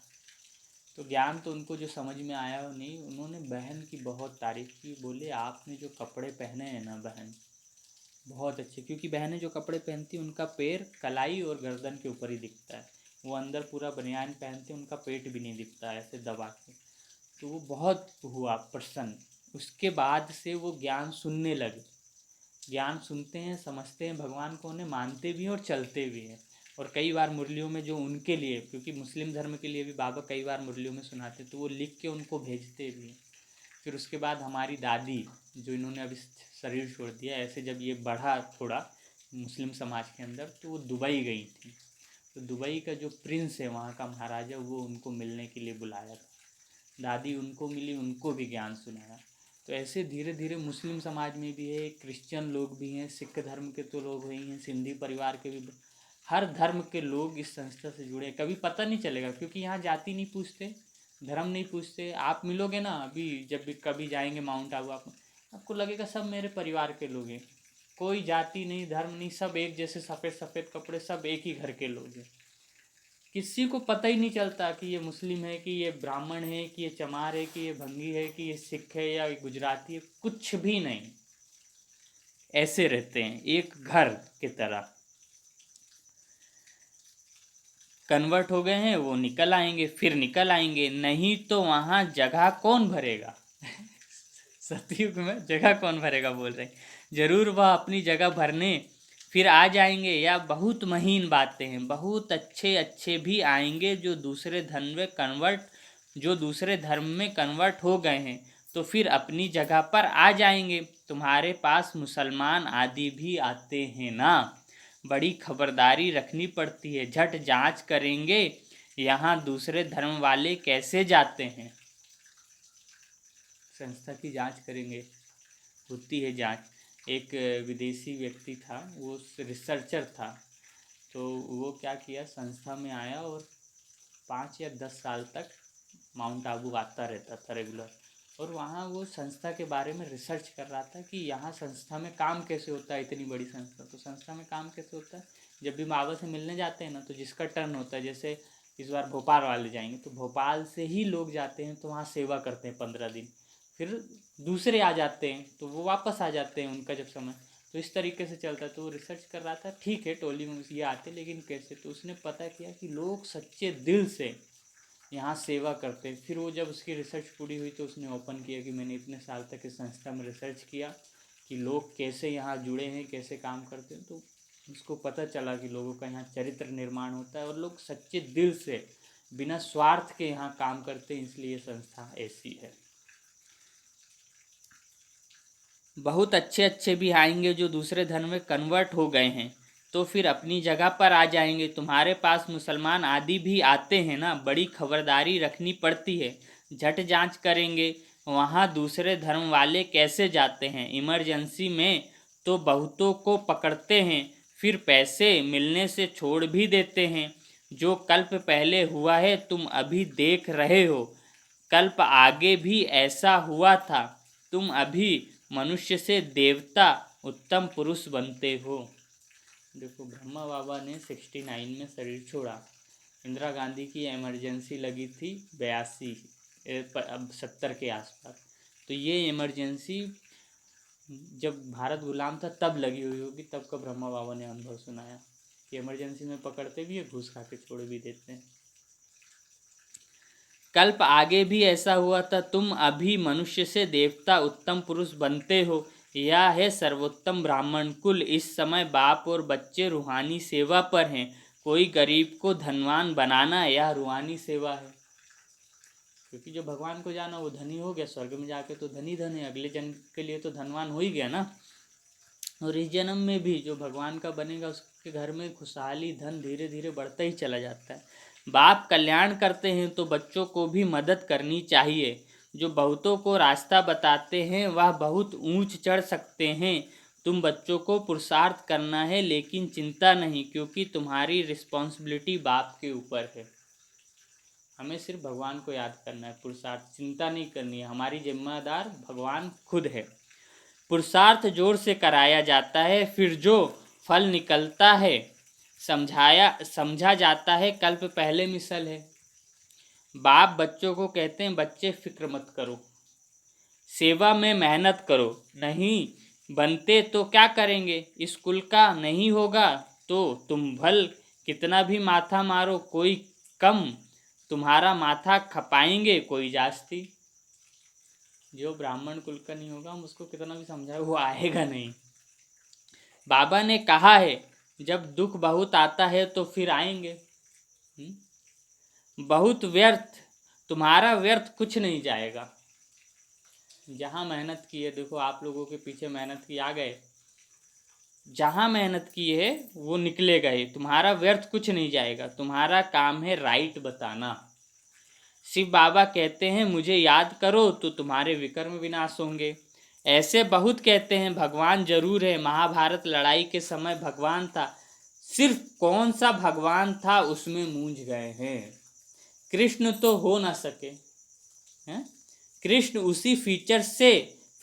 तो ज्ञान तो उनको जो समझ में आया वो नहीं, उन्होंने बहन की बहुत तारीफ़ की। बोले आपने जो कपड़े पहने हैं ना बहन, बहुत अच्छे, क्योंकि बहनें जो कपड़े पहनती उनका पैर कलाई और गर्दन के ऊपर ही दिखता है, वो अंदर पूरा बनियान पहनते, उनका पेट भी नहीं दिखता है ऐसे दबा के। तो वो बहुत हुआ प्रसन्न। उसके बाद से वो ज्ञान सुनने लगे। ज्ञान सुनते हैं, समझते हैं भगवान को, उन्हें मानते भी हैं और चलते भी हैं। और कई बार मुरलियों में जो उनके लिए, क्योंकि मुस्लिम धर्म के लिए भी बाबा कई बार मुरलियों में सुनाते, तो वो लिख के उनको भेजते भी हैं। फिर उसके बाद हमारी दादी, जो इन्होंने अभी शरीर छोड़ दिया, ऐसे जब ये बढ़ा थोड़ा मुस्लिम समाज के अंदर, तो वो दुबई गई थी। तो दुबई का जो प्रिंस है वहाँ का महाराजा, वो उनको मिलने के लिए बुलाया था। दादी उनको मिली, उनको भी ज्ञान सुनाया। तो ऐसे धीरे धीरे मुस्लिम समाज में भी है, क्रिश्चियन लोग भी हैं, सिख धर्म के तो लोग ही हैं, सिंधी परिवार के भी, हर धर्म के लोग इस संस्था से जुड़े। कभी पता नहीं चलेगा, क्योंकि यहाँ जाति नहीं पूछते, धर्म नहीं पूछते। आप मिलोगे ना अभी, जब भी कभी जाएंगे माउंट आबू, आपको लगेगा सब मेरे परिवार के लोग हैं। कोई जाति नहीं, धर्म नहीं, सब एक जैसे सफ़ेद सफ़ेद कपड़े, सब एक ही घर के लोग हैं। किसी को पता ही नहीं चलता कि ये मुस्लिम है, कि ये ब्राह्मण है, कि ये चमार है, कि ये भंगी है, कि ये सिख है या गुजराती है, कुछ भी नहीं। ऐसे रहते हैं एक घर की तरह। कन्वर्ट हो गए हैं, वो निकल आएंगे, फिर निकल आएंगे, नहीं तो वहाँ जगह कौन भरेगा। सतयुग में जगह कौन भरेगा बोल रहे हैं। जरूर वह अपनी जगह भरने फिर आ जाएंगे, या बहुत महीन बातें हैं, बहुत अच्छे अच्छे भी आएंगे जो दूसरे धर्म में कन्वर्ट हो गए हैं, तो फिर अपनी जगह पर आ जाएंगे। तुम्हारे पास मुसलमान आदि भी आते हैं ना, बड़ी खबरदारी रखनी पड़ती है, झट जांच करेंगे यहाँ दूसरे धर्म वाले कैसे जाते हैं। संस्था की जांच करेंगे, होती है जांच। एक विदेशी व्यक्ति था, वो रिसर्चर था, तो वो क्या किया, संस्था में आया और 5 या 10 साल तक माउंट आबू आता रहता था रेगुलर। और वहाँ वो संस्था के बारे में रिसर्च कर रहा था कि यहाँ संस्था में काम कैसे होता है, इतनी बड़ी संस्था, तो संस्था में काम कैसे होता है। जब भी बाबा से मिलने जाते हैं ना, तो जिसका टर्न होता है, जैसे इस बार भोपाल वाले जाएंगे, तो भोपाल से ही लोग जाते हैं, तो वहाँ सेवा करते हैं 15 दिन, फिर दूसरे आ जाते हैं, तो वो वापस आ जाते हैं उनका जब समय। तो इस तरीके से चलता है। तो वो रिसर्च कर रहा था, ठीक है टोली में ये आते, लेकिन कैसे। तो उसने पता किया कि लोग सच्चे दिल से यहाँ सेवा करते। फिर वो जब उसकी रिसर्च पूरी हुई तो उसने ओपन किया कि मैंने इतने साल तक इस संस्था में रिसर्च किया कि लोग कैसे यहाँ जुड़े हैं, कैसे काम करते हैं। तो उसको पता चला कि लोगों का यहाँ चरित्र निर्माण होता है और लोग सच्चे दिल से बिना स्वार्थ के यहाँ काम करते हैं, इसलिए ये संस्था ऐसी है। बहुत अच्छे अच्छे भी आएंगे जो दूसरे धर्म में कन्वर्ट हो गए हैं तो फिर अपनी जगह पर आ जाएंगे। तुम्हारे पास मुसलमान आदि भी आते हैं ना, बड़ी खबरदारी रखनी पड़ती है। झट जांच करेंगे वहाँ दूसरे धर्म वाले कैसे जाते हैं। इमरजेंसी में तो बहुतों को पकड़ते हैं, फिर पैसे मिलने से छोड़ भी देते हैं। जो कल्प पहले हुआ है तुम अभी देख रहे हो, कल्प आगे भी ऐसा हुआ था। तुम अभी मनुष्य से देवता उत्तम पुरुष बनते हो। देखो ब्रह्मा बाबा ने 69 में शरीर छोड़ा। इंदिरा गांधी की इमरजेंसी लगी थी 82 अब 70 के आसपास। तो ये इमरजेंसी जब भारत गुलाम था तब लगी हुई होगी, तब का ब्रह्मा बाबा ने अनुभव सुनाया कि इमरजेंसी में पकड़ते भी है, घूस खा के छोड़ भी देते हैं। कल्प आगे भी ऐसा हुआ था, तुम अभी मनुष्य से देवता उत्तम पुरुष बनते हो। यह है सर्वोत्तम ब्राह्मण कुल। इस समय बाप और बच्चे रूहानी सेवा पर हैं। कोई गरीब को धनवान बनाना यह रूहानी सेवा है। क्योंकि जो भगवान को जाना वो धनी हो गया, स्वर्ग में जाके तो धनी धन है, अगले जन्म के लिए तो धनवान हो ही गया ना। और इस जन्म में भी जो भगवान का बनेगा उसके घर में खुशहाली धन धीरे धीरे बढ़ता ही चला जाता है। बाप कल्याण करते हैं तो बच्चों को भी मदद करनी चाहिए। जो बहुतों को रास्ता बताते हैं वह बहुत ऊंच चढ़ सकते हैं। तुम बच्चों को पुरुषार्थ करना है, लेकिन चिंता नहीं, क्योंकि तुम्हारी रिस्पॉन्सिबिलिटी बाप के ऊपर है। हमें सिर्फ भगवान को याद करना है, पुरुषार्थ चिंता नहीं करनी है। हमारी जिम्मेदार भगवान खुद है। पुरुषार्थ जोर से कराया जाता है, फिर जो फल निकलता है समझा जाता है कल्प पहले मिसल है। बाप बच्चों को कहते हैं बच्चे फिक्र मत करो, सेवा में मेहनत करो, नहीं बनते तो क्या करेंगे। इस कुल का नहीं होगा तो तुम भल कितना भी माथा मारो, कोई कम तुम्हारा माथा खपाएंगे कोई जास्ती। जो ब्राह्मण कुल का नहीं होगा हम उसको कितना भी समझाए वो आएगा नहीं। बाबा ने कहा है जब दुख बहुत आता है तो फिर आएंगे। बहुत व्यर्थ, तुम्हारा व्यर्थ कुछ नहीं जाएगा। जहाँ मेहनत की है, देखो आप लोगों के पीछे मेहनत की आ गए, जहाँ मेहनत की है वो निकलेगा ही। तुम्हारा व्यर्थ कुछ नहीं जाएगा, तुम्हारा काम है राइट बताना। शिव बाबा कहते हैं मुझे याद करो तो तुम्हारे विकर्म विनाश होंगे। ऐसे बहुत कहते हैं भगवान जरूर है, महाभारत लड़ाई के समय भगवान था, सिर्फ कौन सा भगवान था उसमें मूंझ गए हैं। कृष्ण तो हो ना सके हैं, कृष्ण उसी फीचर्स से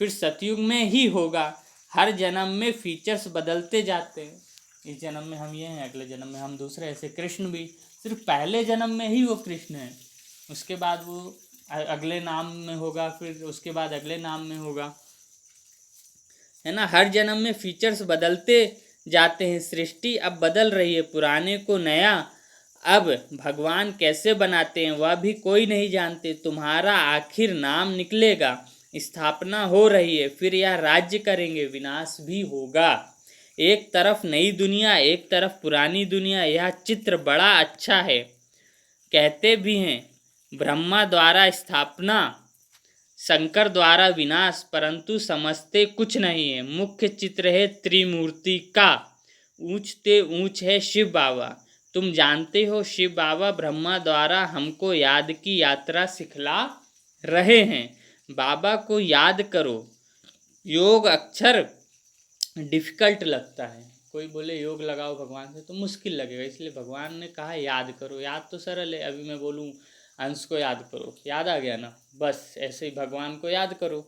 फिर सतयुग में ही होगा। हर जन्म में फीचर्स बदलते जाते हैं। इस जन्म में हम ये हैं, अगले जन्म में हम दूसरे। ऐसे कृष्ण भी सिर्फ पहले जन्म में ही वो कृष्ण है, उसके बाद वो अगले नाम में होगा, फिर उसके बाद अगले नाम में होगा, है ना। हर जन्म में फीचर्स बदलते जाते हैं। सृष्टि अब बदल रही है, पुराने को नया अब भगवान कैसे बनाते हैं वह भी कोई नहीं जानते। तुम्हारा आखिर नाम निकलेगा, स्थापना हो रही है, फिर यह राज्य करेंगे, विनाश भी होगा। एक तरफ नई दुनिया, एक तरफ पुरानी दुनिया, यह चित्र बड़ा अच्छा है। कहते भी हैं ब्रह्मा द्वारा स्थापना, शंकर द्वारा विनाश, परंतु समझते कुछ नहीं है। मुख्य चित्र है त्रिमूर्ति का, ऊंचते ऊंच है शिव बाबा। तुम जानते हो शिव बाबा ब्रह्मा द्वारा हमको याद की यात्रा सिखला रहे हैं। बाबा को याद करो। योग अक्षर डिफिकल्ट लगता है, कोई बोले योग लगाओ भगवान से तो मुश्किल लगेगा, इसलिए भगवान ने कहा याद करो। याद तो सरल है, अभी मैं बोलूँ अंश को याद करो, याद आ गया ना, बस ऐसे ही भगवान को याद करो।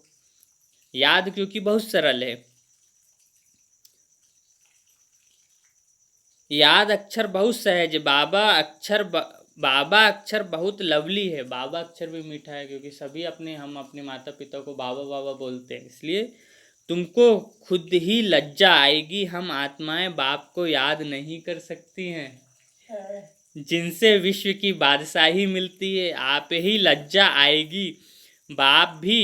याद क्योंकि बहुत सरल है। याद अक्षर बहुत सहज, बाबा अक्षर बहुत लवली है। बाबा अक्षर भी मीठा है, क्योंकि सभी हम अपने माता पिता को बाबा बाबा बोलते हैं, इसलिए तुमको खुद ही लज्जा आएगी। हम आत्माएं बाप को याद नहीं कर सकती हैं। जिनसे विश्व की बादशाही मिलती है। आप ही लज्जा आएगी, बाप भी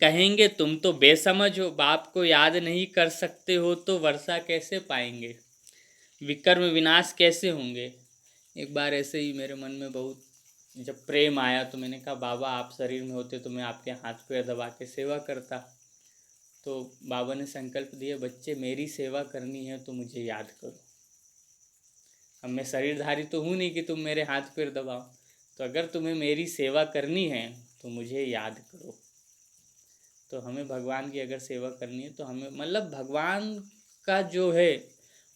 कहेंगे तुम तो बेसमझ हो। बाप को याद नहीं कर सकते हो तो वर्षा कैसे पाएंगे, विकर्म विनाश कैसे होंगे। एक बार ऐसे ही मेरे मन में बहुत जब प्रेम आया तो मैंने कहा बाबा आप शरीर में होते तो मैं आपके हाथ पैर दबा के सेवा करता। तो बाबा ने संकल्प दिया, बच्चे मेरी सेवा करनी है तो मुझे याद करो। अब मैं शरीरधारी तो हूँ नहीं कि तुम मेरे हाथ पैर दबाओ, तो अगर तुम्हें मेरी सेवा करनी है तो मुझे याद करो। तो हमें भगवान की अगर सेवा करनी है तो हमें मतलब भगवान का जो है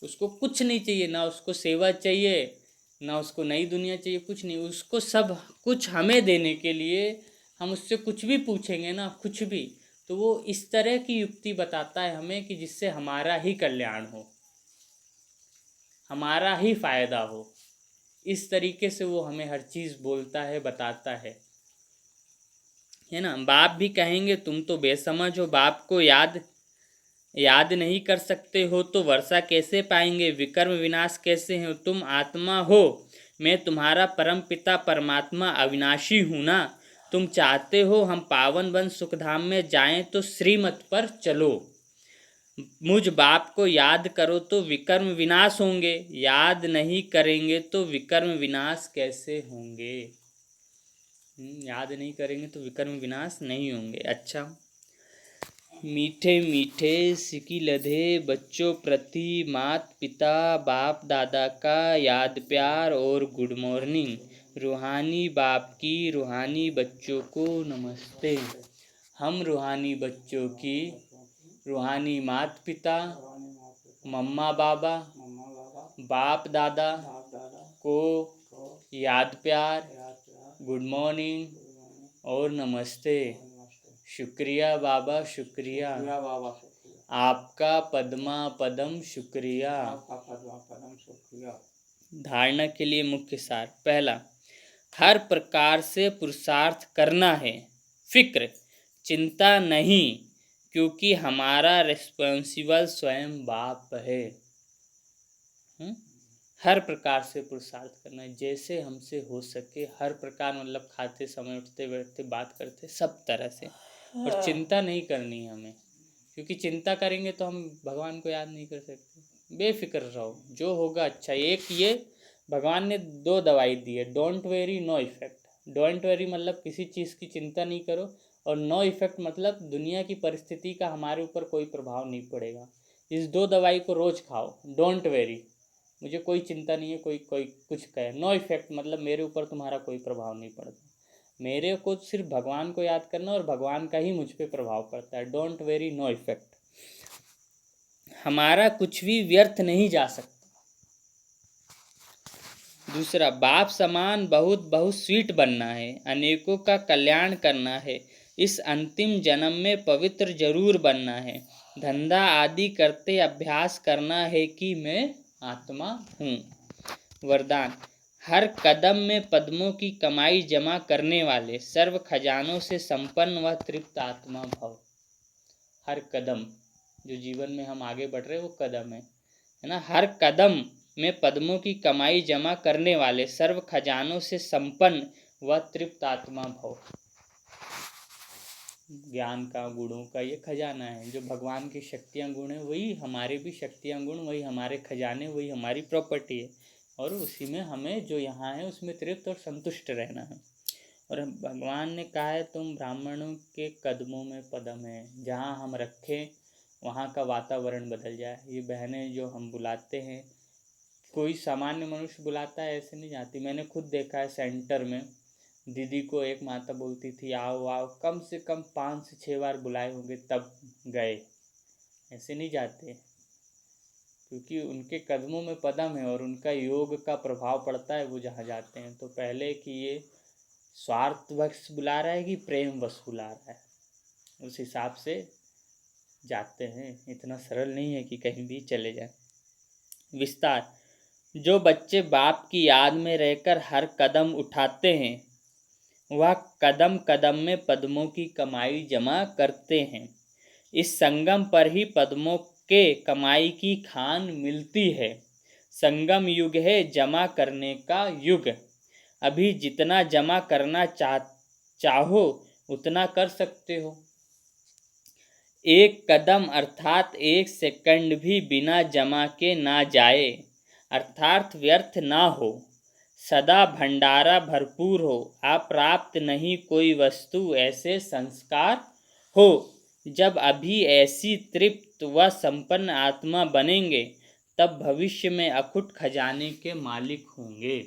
उसको कुछ नहीं चाहिए, ना उसको सेवा चाहिए ना उसको नई दुनिया चाहिए, कुछ नहीं। उसको सब कुछ हमें देने के लिए हम उससे कुछ भी पूछेंगे ना, कुछ भी, तो वो इस तरह की युक्ति बताता है हमें कि जिससे हमारा ही कल्याण हो, हमारा ही फायदा हो। इस तरीके से वो हमें हर चीज़ बोलता है, बताता है ना। बाप भी कहेंगे तुम तो बेसमझ हो, बाप को याद नहीं कर सकते हो तो वर्षा कैसे पाएंगे, विकर्म विनाश कैसे हो। तुम आत्मा हो, मैं तुम्हारा परम पिता परमात्मा अविनाशी हूँ ना। तुम चाहते हो हम पावन वन सुखधाम में जाएं तो श्रीमत पर चलो। मुझ बाप को याद करो तो विकर्म विनाश होंगे, याद नहीं करेंगे तो विकर्म विनाश कैसे होंगे। याद नहीं करेंगे तो विकर्म विनाश नहीं होंगे। अच्छा, मीठे मीठे सिकी लधे बच्चों प्रति मात पिता बाप दादा का याद प्यार और गुड मॉर्निंग। रूहानी बाप की रूहानी बच्चों को नमस्ते। हम रूहानी बच्चों की रूहानी मात पिता मम्मा बाबा मम्मा बाबा बाप दादा बाप दादा को को याद प्यार, याद प्यार गुड मॉर्निंग और नमस्ते। नमस्ते। शुक्रिया बाबा, शुक्रिया शुक्रिया बाबा, शुक्रिया आपका पद्मा पदम, शुक्रिया। आपका पद्मा पदम, शुक्रिया। धारणा के लिए मुख्य सार। पहला, हर प्रकार से पुरुषार्थ करना है, फिक्र चिंता नहीं, क्योंकि हमारा रिस्पॉन्सिबल स्वयं बाप है। हर प्रकार से पुरुषार्थ करना है, जैसे हमसे हो सके, हर प्रकार मतलब खाते समय, उठते बैठते, बात करते, सब तरह से। और चिंता नहीं करनी है हमें, क्योंकि चिंता करेंगे तो हम भगवान को याद नहीं कर सकते। बेफिक्र रहो, जो होगा अच्छा। एक ये भगवान ने दो दवाई दी है, don't vary no effect. Don't vary मतलब किसी चीज़ की चिंता नहीं करो, और नो इफेक्ट मतलब दुनिया की परिस्थिति का हमारे ऊपर कोई प्रभाव नहीं पड़ेगा। इस दो दवाई को रोज़ खाओ। डोंट वेरी, मुझे कोई चिंता नहीं है, कोई कोई कुछ कहे। नो इफेक्ट मतलब मेरे ऊपर तुम्हारा कोई प्रभाव नहीं पड़ता, मेरे को सिर्फ भगवान को याद करना और भगवान का ही मुझ पे प्रभाव पड़ता है। Don't vary, no effect. हमारा कुछ भी व्यर्थ नहीं जा सकता। दूसरा, बाप समान बहुत बहुत स्वीट बनना है, अनेकों का कल्याण करना है, इस अंतिम जन्म में पवित्र जरूर बनना है, धंधा आदि करते अभ्यास करना है कि मैं आत्मा हूँ। वरदान, हर कदम में पद्मों की कमाई जमा करने वाले, सर्व खजानों से संपन्न व तृप्त आत्मा भव। हर कदम, जो जीवन में हम आगे बढ़ रहे हैं वो कदम है ना। हर कदम में पद्मों की कमाई जमा करने वाले, सर्व खजानों से संपन्न व तृप्त आत्मा भव। ज्ञान का, गुणों का ये खजाना है। जो भगवान की शक्तियाँ गुण है वही हमारे भी शक्तियाँ गुण, वही हमारे खजाने, वही हमारी प्रॉपर्टी है, और उसी में हमें जो यहाँ है उसमें तृप्त और संतुष्ट रहना है। और भगवान ने कहा है तुम ब्राह्मणों के कदमों में पदम है, जहाँ हम रखें वहाँ का वातावरण बदल जाए। ये बहनें जो हम बुलाते हैं, कोई सामान्य मनुष्य बुलाता है ऐसे नहीं जाती। मैंने खुद देखा है सेंटर में, दीदी को एक माता बोलती थी आओ आओ, कम से कम 5 से 6 बार बुलाए होंगे तब गए, ऐसे नहीं जाते, क्योंकि उनके कदमों में पदम है और उनका योग का प्रभाव पड़ता है वो जहाँ जाते हैं। तो पहले कि ये स्वार्थवश बुला रहा है कि प्रेमवश बुला रहा है, उस हिसाब से जाते हैं। इतना सरल नहीं है कि कहीं भी चले जाएं। विस्तार, जो बच्चे बाप की याद में रहकर हर कदम उठाते हैं वह कदम कदम में पद्मों की कमाई जमा करते हैं। इस संगम पर ही पद्मों के कमाई की खान मिलती है। संगम युग है जमा करने का युग। अभी जितना जमा करना चाहो उतना कर सकते हो। एक कदम अर्थात 1 सेकंड भी बिना जमा के ना जाए, अर्थात व्यर्थ ना हो। सदा भंडारा भरपूर हो, अप्राप्त नहीं कोई वस्तु ऐसे संस्कार हो। जब अभी ऐसी तृप्त व संपन्न आत्मा बनेंगे तब भविष्य में अखुट खजाने के मालिक होंगे।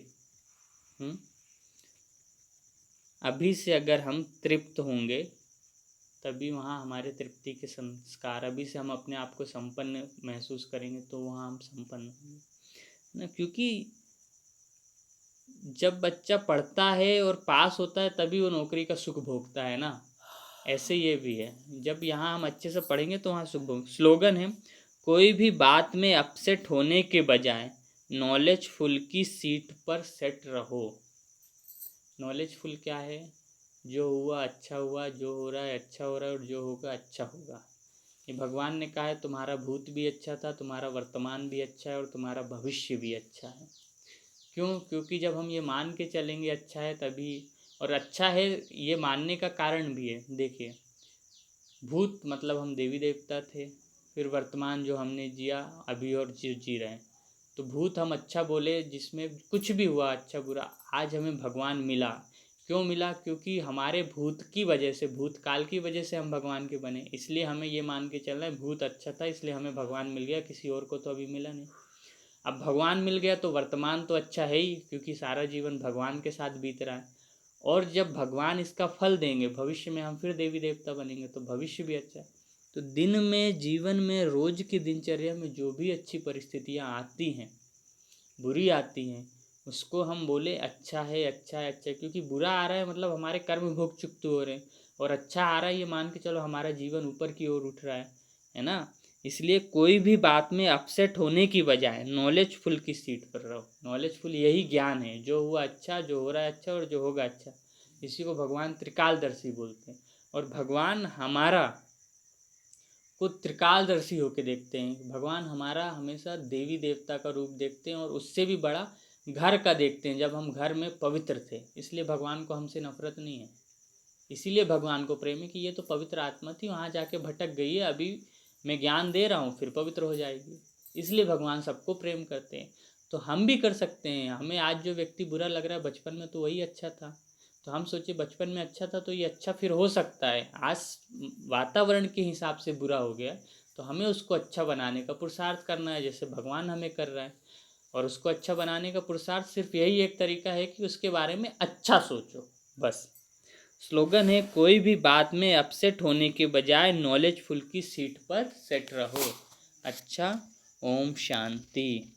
अभी से अगर हम तृप्त होंगे तभी वहाँ हमारे तृप्ति के संस्कार, अभी से हम अपने आप को संपन्न महसूस करेंगे तो वहाँ हम संपन्न होंगे ना। क्योंकि जब बच्चा पढ़ता है और पास होता है तभी वो नौकरी का सुख भोगता है ना, ऐसे ये भी है। जब यहाँ हम अच्छे से पढ़ेंगे तो वहाँ सुख भोग। स्लोगन है, कोई भी बात में अपसेट होने के बजाय नॉलेजफुल की सीट पर सेट रहो। नॉलेजफुल क्या है? जो हुआ अच्छा हुआ, जो हो रहा है अच्छा हो रहा है और जो होगा अच्छा होगा। ये भगवान ने कहा है तुम्हारा भूत भी अच्छा था, तुम्हारा वर्तमान भी अच्छा है और तुम्हारा भविष्य भी अच्छा है। क्यों? क्योंकि जब हम ये मान के चलेंगे अच्छा है तभी, और अच्छा है ये मानने का कारण भी है। देखिए, भूत मतलब हम देवी देवता थे, फिर वर्तमान जो हमने जिया अभी और जी रहे हैं, तो भूत हम अच्छा बोले जिसमें कुछ भी हुआ अच्छा बुरा, आज हमें भगवान मिला। क्यों मिला? क्योंकि हमारे भूत की वजह से, भूतकाल की वजह से हम भगवान के बने। इसलिए हमें ये मान के चलना है भूत अच्छा था इसलिए हमें भगवान मिल गया, किसी और को तो अभी मिला नहीं। अब भगवान मिल गया तो वर्तमान तो अच्छा है ही, क्योंकि सारा जीवन भगवान के साथ बीत रहा है। और जब भगवान इसका फल देंगे, भविष्य में हम फिर देवी देवता बनेंगे तो भविष्य भी अच्छा है। तो दिन में, जीवन में, रोज की दिनचर्या में जो भी अच्छी परिस्थितियाँ आती हैं, बुरी आती हैं, उसको हम बोले अच्छा है अच्छा है अच्छा है। क्योंकि बुरा आ रहा है मतलब हमारे कर्म भोग चुकते हो रहे हैं, और अच्छा आ रहा है ये मान के चलो हमारा जीवन ऊपर की ओर उठ रहा है ना। इसलिए कोई भी बात में अपसेट होने की बजाय नॉलेजफुल की सीट पर रहो। नॉलेजफुल यही ज्ञान है, जो हुआ अच्छा, जो हो रहा है अच्छा और जो होगा अच्छा। इसी को भगवान त्रिकालदर्शी बोलते हैं। और भगवान हमारा को त्रिकालदर्शी होकर देखते हैं। भगवान हमारा हमेशा देवी देवता का रूप देखते हैं और उससे भी बड़ा घर का देखते हैं, जब हम घर में पवित्र थे। इसलिए भगवान को हमसे नफरत नहीं है, इसीलिए भगवान को प्रेम है कि ये तो पवित्र आत्मा थी, वहाँ जाके भटक गई है, अभी मैं ज्ञान दे रहा हूँ फिर पवित्र हो जाएगी। इसलिए भगवान सबको प्रेम करते हैं। तो हम भी कर सकते हैं। हमें आज जो व्यक्ति बुरा लग रहा है, बचपन में तो वही अच्छा था, तो हम सोचे बचपन में अच्छा था तो ये अच्छा फिर हो सकता है। आज वातावरण के हिसाब से बुरा हो गया तो हमें उसको अच्छा बनाने का पुरुषार्थ करना है, जैसे भगवान हमें कर रहा है। और उसको अच्छा बनाने का पुरुषार्थ सिर्फ यही एक तरीका है कि उसके बारे में अच्छा सोचो, बस। स्लोगन है, कोई भी बात में अपसेट होने के बजाय नॉलेजफुल की सीट पर सेट रहो। अच्छा, ओम शांति।